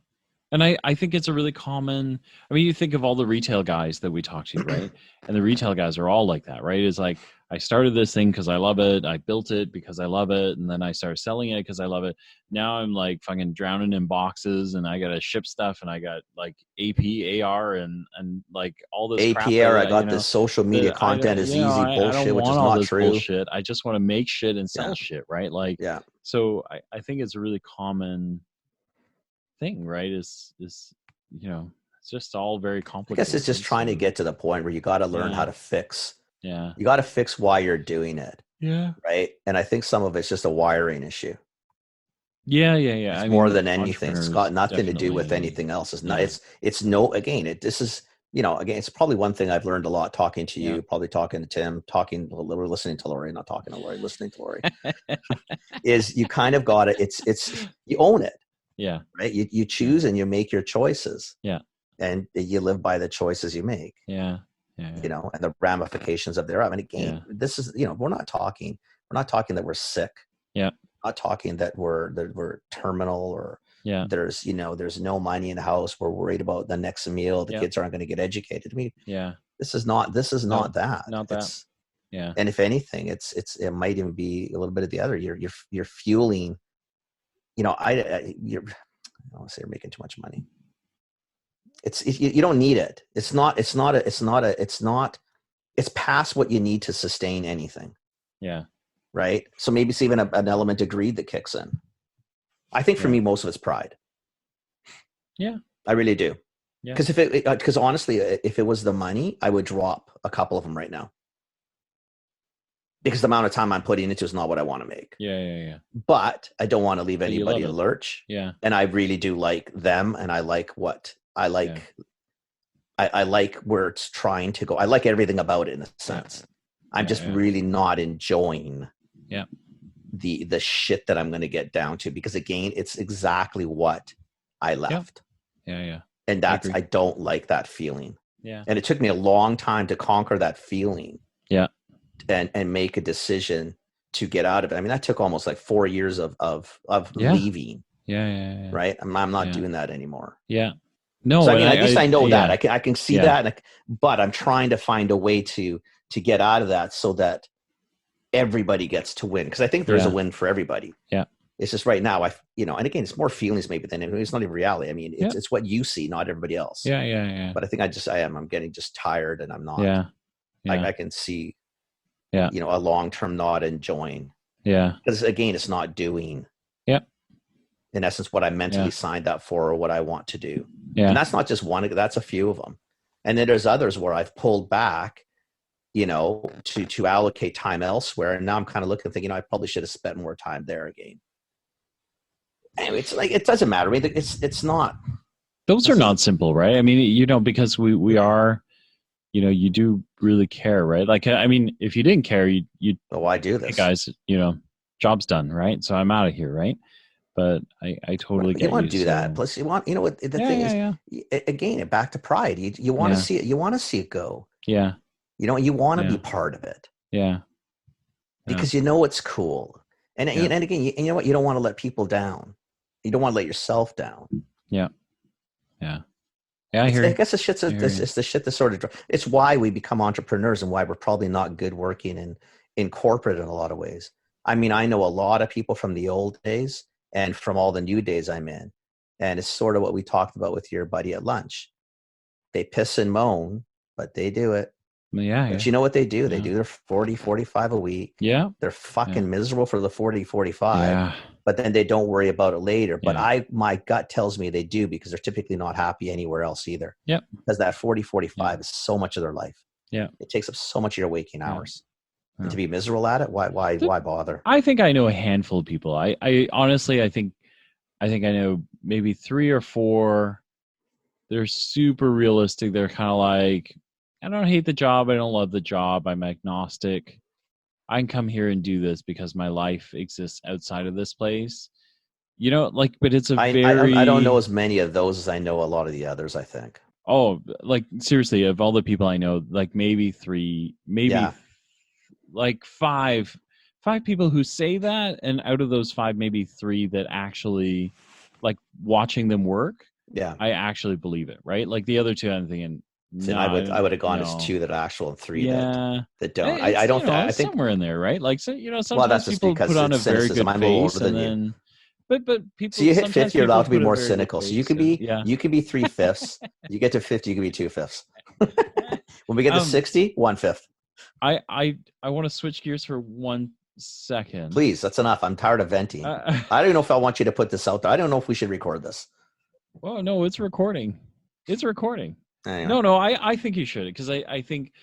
[SPEAKER 2] And I think it's a really common, I mean, you think of all the retail guys that we talk to, right? And the retail guys are all like that, right? It's like, I started this thing because I love it. I built it because I love it. And then I started selling it because I love it. Now I'm like fucking drowning in boxes and I got to ship stuff and I got like AP, AR and like all this crap
[SPEAKER 1] APR, I
[SPEAKER 2] that,
[SPEAKER 1] got this social media
[SPEAKER 2] that
[SPEAKER 1] content is easy
[SPEAKER 2] I don't
[SPEAKER 1] bullshit, which
[SPEAKER 2] want
[SPEAKER 1] is
[SPEAKER 2] all
[SPEAKER 1] not
[SPEAKER 2] this
[SPEAKER 1] true.
[SPEAKER 2] bullshit. I just want to make shit and
[SPEAKER 1] Yeah,
[SPEAKER 2] sell shit, right? Like,
[SPEAKER 1] yeah.
[SPEAKER 2] so I think it's a really common thing, right? Is it's just all very
[SPEAKER 1] I guess it's
[SPEAKER 2] complicated.
[SPEAKER 1] just trying to
[SPEAKER 2] So
[SPEAKER 1] get to the point where you got to learn how
[SPEAKER 2] yeah,
[SPEAKER 1] to fix.
[SPEAKER 2] yeah,
[SPEAKER 1] You got to fix why you're doing it,
[SPEAKER 2] yeah,
[SPEAKER 1] right? And I think some of it's just a wiring issue.
[SPEAKER 2] yeah, yeah, yeah.
[SPEAKER 1] It's
[SPEAKER 2] I
[SPEAKER 1] more
[SPEAKER 2] mean,
[SPEAKER 1] than anything. It's got
[SPEAKER 2] entrepreneurs
[SPEAKER 1] nothing to do with
[SPEAKER 2] definitely,
[SPEAKER 1] anything else. It's not.
[SPEAKER 2] yeah,
[SPEAKER 1] It's no. Again, this is again. It's probably one thing I've learned a lot talking to
[SPEAKER 2] yeah,
[SPEAKER 1] you, probably talking to Tim, we're listening to Lori, not talking to Lori, listening to Lori. Is you kind of got it. It's you own it,
[SPEAKER 2] yeah,
[SPEAKER 1] right? You
[SPEAKER 2] yeah,
[SPEAKER 1] choose and you make your choices,
[SPEAKER 2] yeah,
[SPEAKER 1] and you live by the choices you make.
[SPEAKER 2] yeah, yeah, yeah,
[SPEAKER 1] And the ramifications of thereof. And again,
[SPEAKER 2] yeah,
[SPEAKER 1] this is we're not talking that we're sick.
[SPEAKER 2] yeah,
[SPEAKER 1] Not talking that we're terminal or
[SPEAKER 2] yeah,
[SPEAKER 1] there's no money in the house. We're worried about the next meal. The
[SPEAKER 2] yeah,
[SPEAKER 1] kids aren't going to get educated. I mean,
[SPEAKER 2] yeah.
[SPEAKER 1] this is not
[SPEAKER 2] No,
[SPEAKER 1] that.
[SPEAKER 2] not that.
[SPEAKER 1] It's
[SPEAKER 2] Yeah,
[SPEAKER 1] and if anything, it might even be a little bit of the other. You're fueling. I don't want to say you're making too much money. You don't need it. It's past what you need to sustain anything.
[SPEAKER 2] yeah,
[SPEAKER 1] Right. So maybe it's even an element of greed that kicks in. I think for
[SPEAKER 2] yeah,
[SPEAKER 1] me, most of it's pride.
[SPEAKER 2] yeah,
[SPEAKER 1] I really do.
[SPEAKER 2] yeah,
[SPEAKER 1] Because honestly, if it was the money, I would drop a couple of them right now. Because the amount of time I'm putting into is not what I want to make.
[SPEAKER 2] yeah, yeah, yeah.
[SPEAKER 1] But I don't want to leave
[SPEAKER 2] But you
[SPEAKER 1] anybody
[SPEAKER 2] love
[SPEAKER 1] in
[SPEAKER 2] it.
[SPEAKER 1] lurch.
[SPEAKER 2] Yeah,
[SPEAKER 1] And I really do like them, and I like what I
[SPEAKER 2] yeah,
[SPEAKER 1] like. I like where it's trying to go. I like everything about it in a
[SPEAKER 2] yeah,
[SPEAKER 1] sense. I'm
[SPEAKER 2] yeah,
[SPEAKER 1] just
[SPEAKER 2] yeah,
[SPEAKER 1] really not enjoying
[SPEAKER 2] yeah,
[SPEAKER 1] the shit that I'm going to get down to, because again, it's exactly what I left.
[SPEAKER 2] yeah, yeah.
[SPEAKER 1] And
[SPEAKER 2] I agree.
[SPEAKER 1] I don't like that feeling.
[SPEAKER 2] Yeah,
[SPEAKER 1] And it took me a long time to conquer that feeling
[SPEAKER 2] yeah,
[SPEAKER 1] and make a decision to get out of it. I mean, that took almost like 4 years of
[SPEAKER 2] yeah,
[SPEAKER 1] leaving,
[SPEAKER 2] yeah, yeah, yeah,
[SPEAKER 1] right? I'm not
[SPEAKER 2] yeah,
[SPEAKER 1] doing that anymore.
[SPEAKER 2] yeah. No,
[SPEAKER 1] So I
[SPEAKER 2] and
[SPEAKER 1] mean, at least I know that
[SPEAKER 2] yeah,
[SPEAKER 1] I can see
[SPEAKER 2] yeah,
[SPEAKER 1] that, but I'm trying to find a way to get out of that so that everybody gets to win. Because I think there is a
[SPEAKER 2] yeah,
[SPEAKER 1] win for everybody.
[SPEAKER 2] yeah,
[SPEAKER 1] It's just right now, and again, it's more feelings maybe than it's not even reality. I mean,
[SPEAKER 2] yeah,
[SPEAKER 1] it's what you see, not everybody else.
[SPEAKER 2] yeah, yeah, yeah,
[SPEAKER 1] But I think I'm getting just tired, and I'm not.
[SPEAKER 2] yeah, yeah,
[SPEAKER 1] I can see,
[SPEAKER 2] yeah,
[SPEAKER 1] a long-term not enjoying,
[SPEAKER 2] yeah,
[SPEAKER 1] because again, it's not doing,
[SPEAKER 2] yeah,
[SPEAKER 1] in essence, what I mentally
[SPEAKER 2] yeah,
[SPEAKER 1] signed up for or what I want to do. And
[SPEAKER 2] yeah,
[SPEAKER 1] that's not just one; that's a few of them. And then there's others where I've pulled back, to allocate time elsewhere. And now I'm kind of looking, thinking, I probably should have spent more time there again. And it's like, it doesn't matter. I mean, it's not.
[SPEAKER 2] those are not simple, right? I mean, because we are, you do really care, right? Like, I mean, if you didn't care, you'd
[SPEAKER 1] Why do
[SPEAKER 2] hey
[SPEAKER 1] this?
[SPEAKER 2] guys, job's done, right? So I'm out of here, right? But I totally
[SPEAKER 1] You
[SPEAKER 2] get
[SPEAKER 1] want
[SPEAKER 2] you.
[SPEAKER 1] to do that.
[SPEAKER 2] So
[SPEAKER 1] Plus, you want, what the
[SPEAKER 2] yeah,
[SPEAKER 1] thing
[SPEAKER 2] yeah,
[SPEAKER 1] is,
[SPEAKER 2] yeah,
[SPEAKER 1] again, back to pride. You want to
[SPEAKER 2] yeah,
[SPEAKER 1] see it. You want to see it go.
[SPEAKER 2] yeah,
[SPEAKER 1] You want to
[SPEAKER 2] yeah,
[SPEAKER 1] be part of it
[SPEAKER 2] yeah, yeah,
[SPEAKER 1] because it's cool. And
[SPEAKER 2] yeah,
[SPEAKER 1] again, you know what? You don't want to let people down. You don't want to let yourself down.
[SPEAKER 2] yeah, Yeah. Yeah,
[SPEAKER 1] I guess
[SPEAKER 2] I hear you.
[SPEAKER 1] it's the shit that sort of, it's why we become entrepreneurs and why we're probably not good working in corporate in a lot of ways. I mean, I know a lot of people from the old days and from all the new days I'm in. And it's sort of what we talked about with your buddy at lunch. They piss and moan, but they do it.
[SPEAKER 2] Yeah,
[SPEAKER 1] But
[SPEAKER 2] yeah.
[SPEAKER 1] you know what they do? They
[SPEAKER 2] Yeah.
[SPEAKER 1] do their 40, 45 a week.
[SPEAKER 2] Yeah.
[SPEAKER 1] They're
[SPEAKER 2] Yeah.
[SPEAKER 1] fucking miserable for the 40, 45,
[SPEAKER 2] Yeah.
[SPEAKER 1] but then they don't worry about it later. But
[SPEAKER 2] Yeah.
[SPEAKER 1] my gut tells me they do because they're typically not happy anywhere else either.
[SPEAKER 2] Yep.
[SPEAKER 1] Because that 40,
[SPEAKER 2] Yeah.
[SPEAKER 1] 45 is so much of their life.
[SPEAKER 2] Yeah.
[SPEAKER 1] It takes up so much of your waking
[SPEAKER 2] Yeah.
[SPEAKER 1] hours. And
[SPEAKER 2] Yeah.
[SPEAKER 1] to be miserable at it, why bother?
[SPEAKER 2] I think I know a handful of people. I honestly, I think I know maybe 3 or 4. They're super realistic. They're kind of like, I don't hate the job. I don't love the job. I'm agnostic. I can come here and do this because my life exists outside of this place. Like, but it's a
[SPEAKER 1] I don't know
[SPEAKER 2] very,
[SPEAKER 1] as many of those as I know a lot of the others, I think.
[SPEAKER 2] oh, like seriously, of all the people I know, like maybe 3, maybe
[SPEAKER 1] Yeah.
[SPEAKER 2] like 5 people who say that, and out of those 5, maybe 3 that actually, like, watching them work,
[SPEAKER 1] Yeah.
[SPEAKER 2] I actually believe it, right? Like the other 2, I'm thinking,
[SPEAKER 1] And
[SPEAKER 2] no,
[SPEAKER 1] I would have gone as
[SPEAKER 2] no,
[SPEAKER 1] 2 that are actual and 3
[SPEAKER 2] yeah,
[SPEAKER 1] that don't. I
[SPEAKER 2] it's
[SPEAKER 1] don't I think,
[SPEAKER 2] somewhere in there, right? Like, so
[SPEAKER 1] well, that's
[SPEAKER 2] sometimes
[SPEAKER 1] just
[SPEAKER 2] people put
[SPEAKER 1] because
[SPEAKER 2] on
[SPEAKER 1] it's
[SPEAKER 2] a very
[SPEAKER 1] cynicism.
[SPEAKER 2] good
[SPEAKER 1] I'm older
[SPEAKER 2] face, and
[SPEAKER 1] than you.
[SPEAKER 2] then, but
[SPEAKER 1] So
[SPEAKER 2] people
[SPEAKER 1] you hit
[SPEAKER 2] sometimes
[SPEAKER 1] 50, you're allowed
[SPEAKER 2] people
[SPEAKER 1] to be
[SPEAKER 2] put a
[SPEAKER 1] more
[SPEAKER 2] very good
[SPEAKER 1] cynical. So
[SPEAKER 2] face, and yeah,
[SPEAKER 1] you could be 3/5. You get to 50, you could be 2/5. When we get to
[SPEAKER 2] um,
[SPEAKER 1] 60, 1/5.
[SPEAKER 2] I want to switch gears for 1 second.
[SPEAKER 1] Please, that's enough. I'm tired of venting.
[SPEAKER 2] Uh,
[SPEAKER 1] I don't even know if I want you to put this out there. I don't know if we should record this.
[SPEAKER 2] Oh no, it's recording. It's recording.
[SPEAKER 1] Anyway.
[SPEAKER 2] No, I think you should, because I think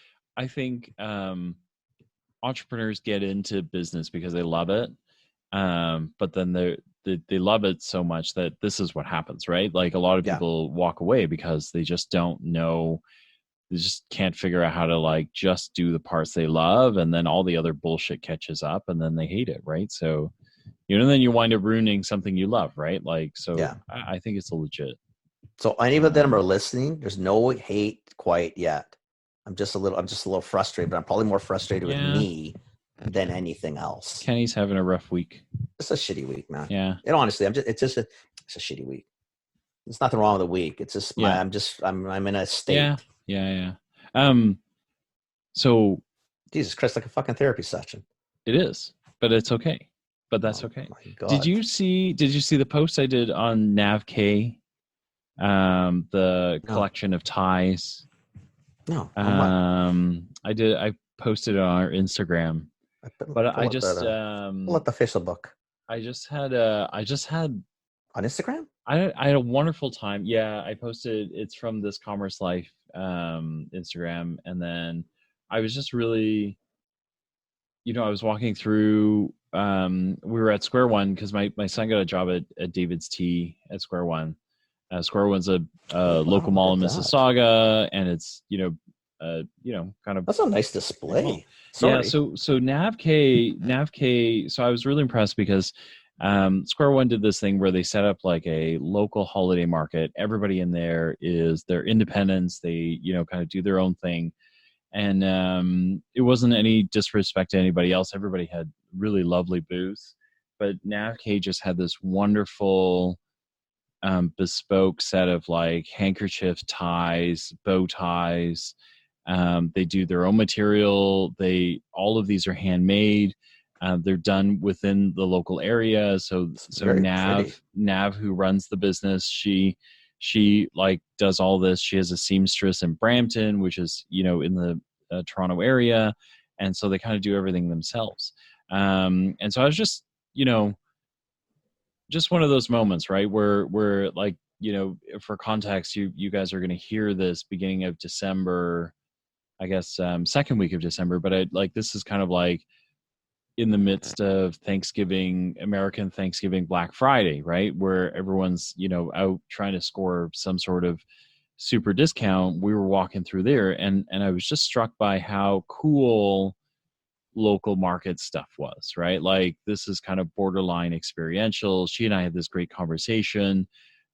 [SPEAKER 2] entrepreneurs get into business because they love it, but then they love it so much that this is what happens, right? Like a lot of
[SPEAKER 1] Yeah.
[SPEAKER 2] people walk away because they just don't know, they just can't figure out how to like just do the parts they love, and then all the other bullshit catches up, and then they hate it, right? So then you wind up ruining something you love, right? Like, so
[SPEAKER 1] Yeah.
[SPEAKER 2] I think it's a legit.
[SPEAKER 1] So any of them are listening. There's no hate quite yet. I'm just a little frustrated, but I'm probably more frustrated with me than anything else.
[SPEAKER 2] Kenny's having a rough week.
[SPEAKER 1] It's a shitty week, man.
[SPEAKER 2] Yeah.
[SPEAKER 1] And honestly, it's a shitty week. There's nothing wrong with the week. It's just I'm in a state.
[SPEAKER 2] Yeah. So
[SPEAKER 1] Jesus Christ, like a fucking therapy session.
[SPEAKER 2] it is, but it's okay. But that's okay. Did you see the post I did on NavK? The collection of ties.
[SPEAKER 1] No.
[SPEAKER 2] I posted it on our Instagram. But I just
[SPEAKER 1] pull up the Facebook.
[SPEAKER 2] I just had
[SPEAKER 1] on Instagram?
[SPEAKER 2] I had a wonderful time. Yeah, I posted, it's from This Commerce Life Instagram, and then I was just really, I was walking through, we were at Square One because my son got a job at David's Tea at Square One. Square One's a local mall in Mississauga, and it's kind of,
[SPEAKER 1] that's a nice display.
[SPEAKER 2] Yeah, so NavK. So I was really impressed because Square One did this thing where they set up like a local holiday market. Everybody in there is their independents. They kind of do their own thing, and it wasn't any disrespect to anybody else. Everybody had really lovely booths, but NavK just had this wonderful bespoke set of like handkerchief ties, bow ties. They do their own material. All of these are handmade. They're done within the local area. So Nav, who runs the business, she like does all this. She has a seamstress in Brampton, which is in the Toronto area, and so they kind of do everything themselves. And so I was just just one of those moments, right, where like for context, you guys are going to hear this beginning of December, I guess second week of December, but this is kind of like in the midst of Thanksgiving, American Thanksgiving, Black Friday, right, where everyone's out trying to score some sort of super discount. We were walking through there, and I was just struck by how cool local market stuff was, right? Like, this is kind of borderline experiential. She and I had this great conversation.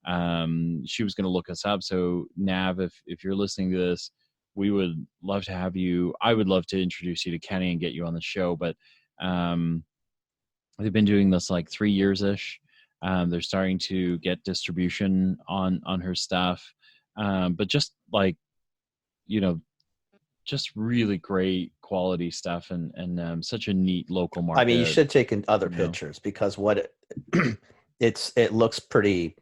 [SPEAKER 2] She was going to look us up. So Nav, if you're listening to this, we would love to have you. I would love to introduce you to Kenny and get you on the show, but they've been doing this like 3 years ish. They're starting to get distribution on her stuff. But just like, you know, just really great quality stuff, and such a neat local
[SPEAKER 1] I mean, you
[SPEAKER 2] market.
[SPEAKER 1] should take in other
[SPEAKER 2] You know.
[SPEAKER 1] pictures because what it looks pretty.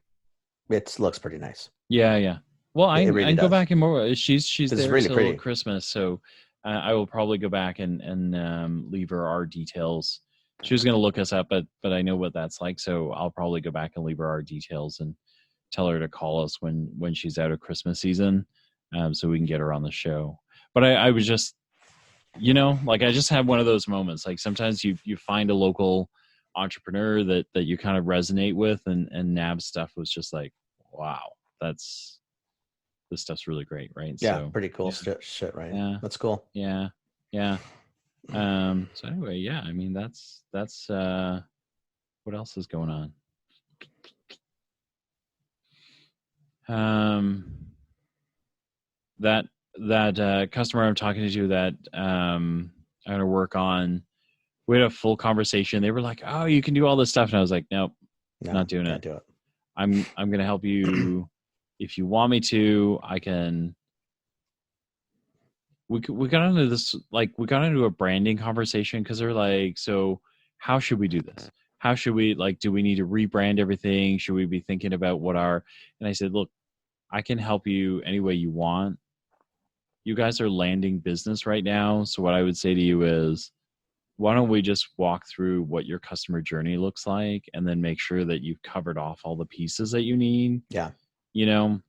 [SPEAKER 1] It looks pretty nice.
[SPEAKER 2] Yeah. Well, I
[SPEAKER 1] It
[SPEAKER 2] I
[SPEAKER 1] really
[SPEAKER 2] can go
[SPEAKER 1] does.
[SPEAKER 2] back and more. She's
[SPEAKER 1] It's
[SPEAKER 2] there
[SPEAKER 1] really
[SPEAKER 2] till
[SPEAKER 1] pretty.
[SPEAKER 2] Christmas, so I will probably go back and leave her our details. She was going to look us up, but I know what that's like, so I'll probably go back and leave her our details and tell her to call us when she's out of Christmas season, so we can get her on the show. But I was just, like, I just had one of those moments. Like, sometimes you find a local entrepreneur that you kind of resonate with, and Nab's stuff was just like, wow, this stuff's really great, right?
[SPEAKER 1] Yeah,
[SPEAKER 2] So
[SPEAKER 1] pretty cool shit, right?
[SPEAKER 2] yeah,
[SPEAKER 1] That's cool.
[SPEAKER 2] yeah. So anyway, yeah, I mean, that's what else is going on? That customer I'm talking to that I'm gonna work on, we had a full conversation. They were like, "Oh, you can do all this stuff," and I was like, "Nope,
[SPEAKER 1] No,
[SPEAKER 2] not doing
[SPEAKER 1] can't
[SPEAKER 2] it.
[SPEAKER 1] do it.
[SPEAKER 2] I'm gonna help you if you want me to. I can." We got into this, like, we got into a branding conversation because they're like, "So how should we do this? How should we, like, do we need to rebrand everything? Should we be thinking about what our?" And I said, "Look, I can help you any way you want. You guys are landing business right now, so what I would say to you is, why don't we just walk through what your customer journey looks like, and then make sure that you've covered off all the pieces that you need."
[SPEAKER 1] Yeah.
[SPEAKER 2] You're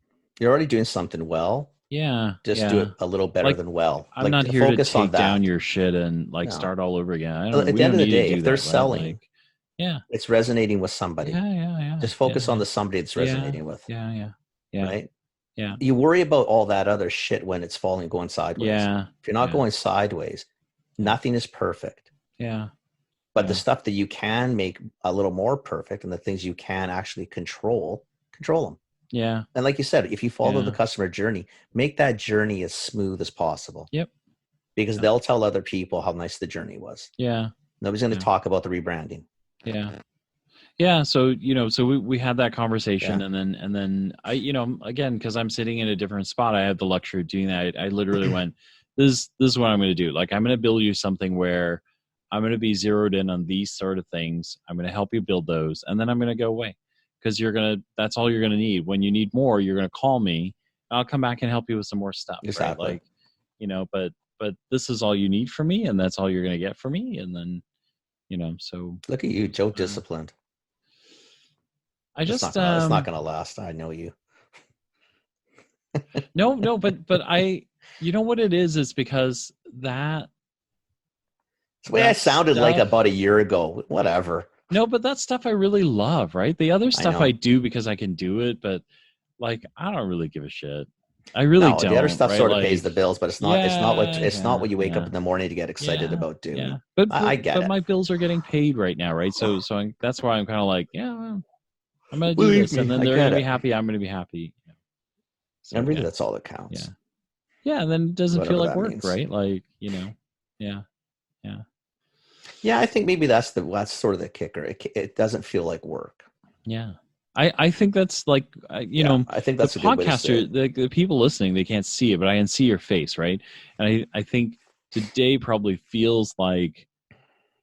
[SPEAKER 1] already doing something well.
[SPEAKER 2] Yeah.
[SPEAKER 1] Just do it a little better
[SPEAKER 2] Like,
[SPEAKER 1] than well.
[SPEAKER 2] I'm
[SPEAKER 1] Like,
[SPEAKER 2] not here to
[SPEAKER 1] focus on
[SPEAKER 2] take down
[SPEAKER 1] that.
[SPEAKER 2] your shit and, like,
[SPEAKER 1] No.
[SPEAKER 2] start all over again.
[SPEAKER 1] At
[SPEAKER 2] We
[SPEAKER 1] the end
[SPEAKER 2] don't
[SPEAKER 1] of the
[SPEAKER 2] need to
[SPEAKER 1] day,
[SPEAKER 2] do
[SPEAKER 1] if they're
[SPEAKER 2] that, right?
[SPEAKER 1] selling,
[SPEAKER 2] Like, yeah.
[SPEAKER 1] it's resonating with somebody.
[SPEAKER 2] Yeah.
[SPEAKER 1] Just focus on the somebody it's resonating with.
[SPEAKER 2] Yeah.
[SPEAKER 1] Right?
[SPEAKER 2] Yeah.
[SPEAKER 1] You worry about all that other shit when it's going sideways.
[SPEAKER 2] Yeah.
[SPEAKER 1] If you're not going sideways, nothing is perfect.
[SPEAKER 2] Yeah.
[SPEAKER 1] But the stuff that you can make a little more perfect, and the things you can actually control them.
[SPEAKER 2] Yeah.
[SPEAKER 1] And like you said, if you follow the customer journey, make that journey as smooth as possible.
[SPEAKER 2] Yep.
[SPEAKER 1] Because they'll tell other people how nice the journey was.
[SPEAKER 2] Yeah.
[SPEAKER 1] Nobody's going to talk about the rebranding.
[SPEAKER 2] Yeah. So, so we had that conversation, and then I, again, because I'm sitting in a different spot, I have the luxury of doing that. I literally went, this is what I'm going to do. Like, I'm going to build you something where I'm going to be zeroed in on these sort of things. I'm going to help you build those, and then I'm going to go away, because that's all you're going to need. When you need more, you're going to call me. I'll come back and help you with some more stuff.
[SPEAKER 1] Exactly.
[SPEAKER 2] Right? Like, but this is all you need from me, and that's all you're going to get from me. And then, so
[SPEAKER 1] look at you, Joe, disciplined.
[SPEAKER 2] I just,
[SPEAKER 1] it's not going to last. I know you.
[SPEAKER 2] No, but I, what it is because that.
[SPEAKER 1] It's the way I sounded like about a year ago. Whatever.
[SPEAKER 2] No, but that stuff I really love, right? The other stuff I do because I can do it, but, like, I don't really give a shit. I really don't.
[SPEAKER 1] The other stuff
[SPEAKER 2] right?
[SPEAKER 1] sort of
[SPEAKER 2] like,
[SPEAKER 1] pays the bills, but it's not what you wake up in the morning to get excited about doing.
[SPEAKER 2] Yeah. But
[SPEAKER 1] I get it.
[SPEAKER 2] My bills are getting paid right now, right? So that's why I'm kind of like, well, I'm gonna do this, and then they're gonna be happy. I'm gonna be happy.
[SPEAKER 1] So, and really, that's all that counts.
[SPEAKER 2] Yeah, and then it doesn't feel like work, means. Right? Like, yeah.
[SPEAKER 1] Yeah, I think maybe that's sort of the kicker. It doesn't feel like work.
[SPEAKER 2] Yeah. I think that's like, I think that's the podcaster, the people listening, they can't see it, but I can see your face, right? And I think today probably feels like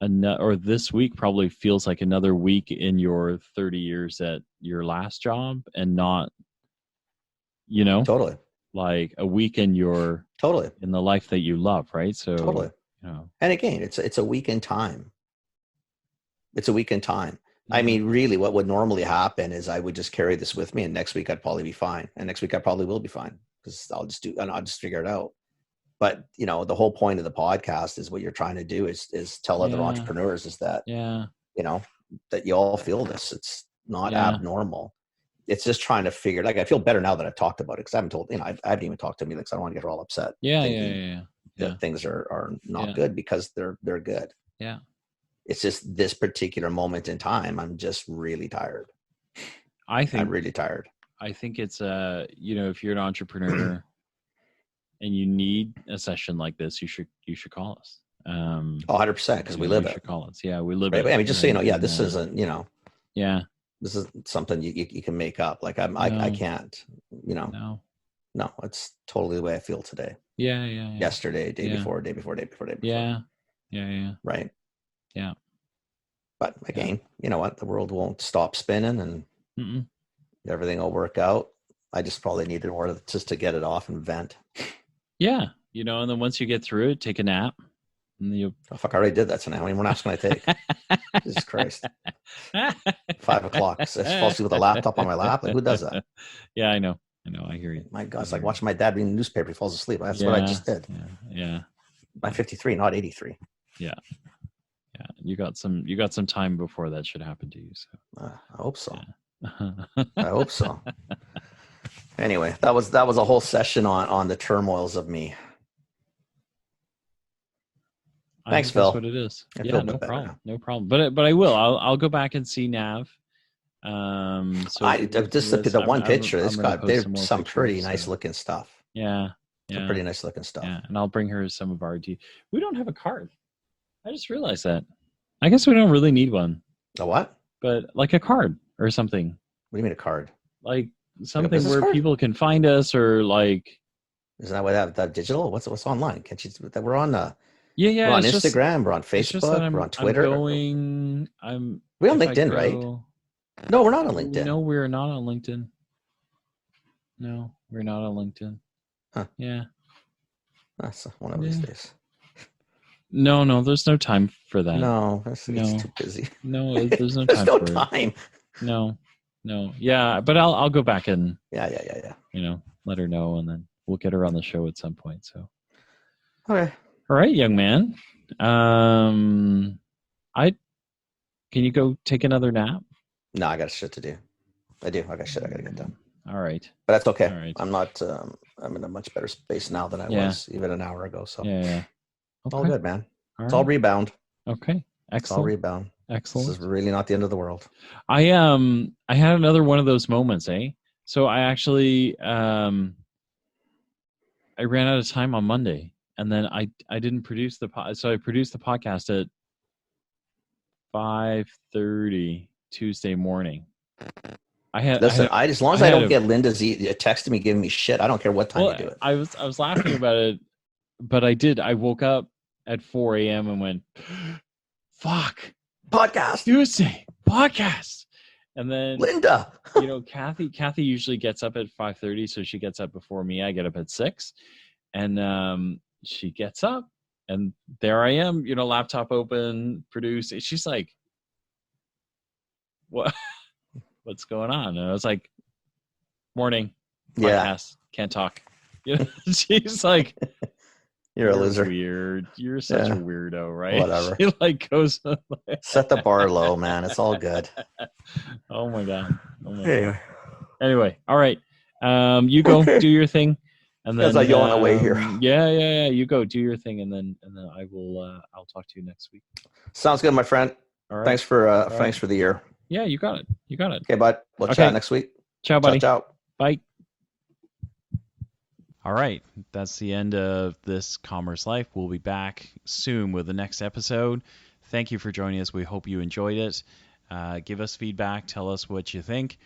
[SPEAKER 2] or this week probably feels like another week in your 30 years at your last job, and not,
[SPEAKER 1] totally,
[SPEAKER 2] like a week in your in the life that you love, right? So
[SPEAKER 1] totally. And again, it's a week in time. It's a week in time. I mean, really, what would normally happen is I would just carry this with me, and next week I'd probably be fine, and next week I probably will be fine, because I'll just figure it out. But the whole point of the podcast is what you're trying to do is tell other entrepreneurs is that that you all feel this. It's not abnormal. It's just trying to figure. Like, I feel better now that I've talked about it, because I haven't told I haven't even talked to me, like, I don't want to get her all upset. That things are not good, because they're good.
[SPEAKER 2] Yeah.
[SPEAKER 1] It's just this particular moment in time, I'm just really tired. I'm really tired.
[SPEAKER 2] I think it's if you're an entrepreneur and you need a session like this, you should call us.
[SPEAKER 1] 100%, because we live it.
[SPEAKER 2] You should call us. Yeah, we live it.
[SPEAKER 1] I mean, just so you know, this isn't,
[SPEAKER 2] Yeah.
[SPEAKER 1] This is something you can make up. Like I
[SPEAKER 2] No.
[SPEAKER 1] can't, you know,
[SPEAKER 2] No.
[SPEAKER 1] no, it's totally the way I feel today.
[SPEAKER 2] Yeah, yeah, yeah.
[SPEAKER 1] Yesterday, day
[SPEAKER 2] Yeah.
[SPEAKER 1] before, day before, day before, day before.
[SPEAKER 2] Yeah. Yeah, yeah.
[SPEAKER 1] Right.
[SPEAKER 2] Yeah.
[SPEAKER 1] But again, you know what? The world won't stop spinning and
[SPEAKER 2] Mm-mm.
[SPEAKER 1] everything will work out. I just probably needed more just to get it off and vent.
[SPEAKER 2] Yeah. You know, and then once you get through it, take a nap. And you
[SPEAKER 1] Oh, fuck, I already did that. So now how many more naps can I take? Jesus Christ. 5 o'clock. So I fall asleep with a laptop on my lap. Like, who does that?
[SPEAKER 2] Yeah, I know. I hear you.
[SPEAKER 1] My God, it's like watching my dad reading the newspaper. He falls asleep. That's what I just did.
[SPEAKER 2] Yeah.
[SPEAKER 1] I'm 53, not 83.
[SPEAKER 2] Yeah. Yeah. You got some time before that should happen to you. So
[SPEAKER 1] I hope so.
[SPEAKER 2] yeah.
[SPEAKER 1] I hope so. Anyway, that was a whole session on the turmoils of me. Thanks, Phil.
[SPEAKER 2] That's what it is.
[SPEAKER 1] I
[SPEAKER 2] Yeah,
[SPEAKER 1] feel
[SPEAKER 2] no
[SPEAKER 1] better
[SPEAKER 2] problem.
[SPEAKER 1] now.
[SPEAKER 2] No problem. But I will. I'll go back and see Nav. So
[SPEAKER 1] just the one picture. It's got there's some pretty
[SPEAKER 2] pictures,
[SPEAKER 1] nice looking stuff.
[SPEAKER 2] Yeah.
[SPEAKER 1] Some pretty nice looking stuff.
[SPEAKER 2] Yeah, and I'll bring her some of our We don't have a card. I just realized that. I guess we don't really need one.
[SPEAKER 1] A what?
[SPEAKER 2] But like a card or something.
[SPEAKER 1] What do you mean a card?
[SPEAKER 2] Like something
[SPEAKER 1] like
[SPEAKER 2] where
[SPEAKER 1] card?
[SPEAKER 2] people can find us, or like.
[SPEAKER 1] Isn't that what that digital? What's online? Can't you? That we're on
[SPEAKER 2] Yeah.
[SPEAKER 1] We're on Instagram. We're on Facebook. We're on Twitter.
[SPEAKER 2] We're on
[SPEAKER 1] LinkedIn, right? No, we're not on LinkedIn.
[SPEAKER 2] No, we're not on LinkedIn. No, we're not on LinkedIn.
[SPEAKER 1] Huh.
[SPEAKER 2] Yeah.
[SPEAKER 1] That's one of these days.
[SPEAKER 2] No, there's no time for that.
[SPEAKER 1] No, it's too busy.
[SPEAKER 2] No, there's no time.
[SPEAKER 1] There's no time.
[SPEAKER 2] No. Yeah, but I'll go back and
[SPEAKER 1] yeah.
[SPEAKER 2] You know, let her know, and then we'll get her on the show at some point. So.
[SPEAKER 1] Okay.
[SPEAKER 2] All right, young man. Can you go take another nap?
[SPEAKER 1] No, I got shit to do. I do. I got shit I got to get done.
[SPEAKER 2] All right.
[SPEAKER 1] But that's okay.
[SPEAKER 2] All right.
[SPEAKER 1] I'm not. I'm in a much better space now than I was even an hour ago. So
[SPEAKER 2] yeah. Okay.
[SPEAKER 1] All good, man. All rebound.
[SPEAKER 2] Okay. Excellent.
[SPEAKER 1] It's all rebound.
[SPEAKER 2] Excellent.
[SPEAKER 1] This is really not the end of the world.
[SPEAKER 2] I had another one of those moments, So I actually I ran out of time on Monday, and then I didn't produce so I produced the podcast at 5:30 Tuesday morning.
[SPEAKER 1] As long as I don't get Linda's texting me giving me shit, I don't care what time you do it.
[SPEAKER 2] I was laughing about it, but I did. I woke up at 4 a.m. and went, fuck.
[SPEAKER 1] Podcast.
[SPEAKER 2] Tuesday. Podcast. And then
[SPEAKER 1] Linda.
[SPEAKER 2] Kathy usually gets up at 5:30, so she gets up before me. I get up at 6. And she gets up, and there I am, laptop open, produce. She's like, what? What's going on? And I was like, morning. Podcast. Can't talk. She's like,
[SPEAKER 1] You're a loser.
[SPEAKER 2] Weird. You're such a weirdo, right?
[SPEAKER 1] Whatever.
[SPEAKER 2] She goes.
[SPEAKER 1] Set the bar low, man. It's all good.
[SPEAKER 2] Oh my god. Anyway, all right. You go do your thing, and then
[SPEAKER 1] as I yawn away here.
[SPEAKER 2] Yeah. You go do your thing, and then I will. I'll talk to you next week.
[SPEAKER 1] Sounds good, my friend.
[SPEAKER 2] All right.
[SPEAKER 1] Thanks for the year.
[SPEAKER 2] Yeah, you got it.
[SPEAKER 1] Okay, bud. We'll chat next week.
[SPEAKER 2] Ciao, buddy.
[SPEAKER 1] Ciao.
[SPEAKER 2] Bye. All right. That's the end of this Commerce Life. We'll be back soon with the next episode. Thank you for joining us. We hope you enjoyed it. Give us feedback. Tell us what you think.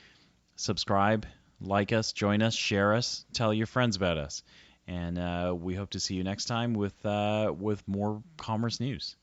[SPEAKER 2] Subscribe, like us, join us, share us, tell your friends about us. And we hope to see you next time with more commerce news.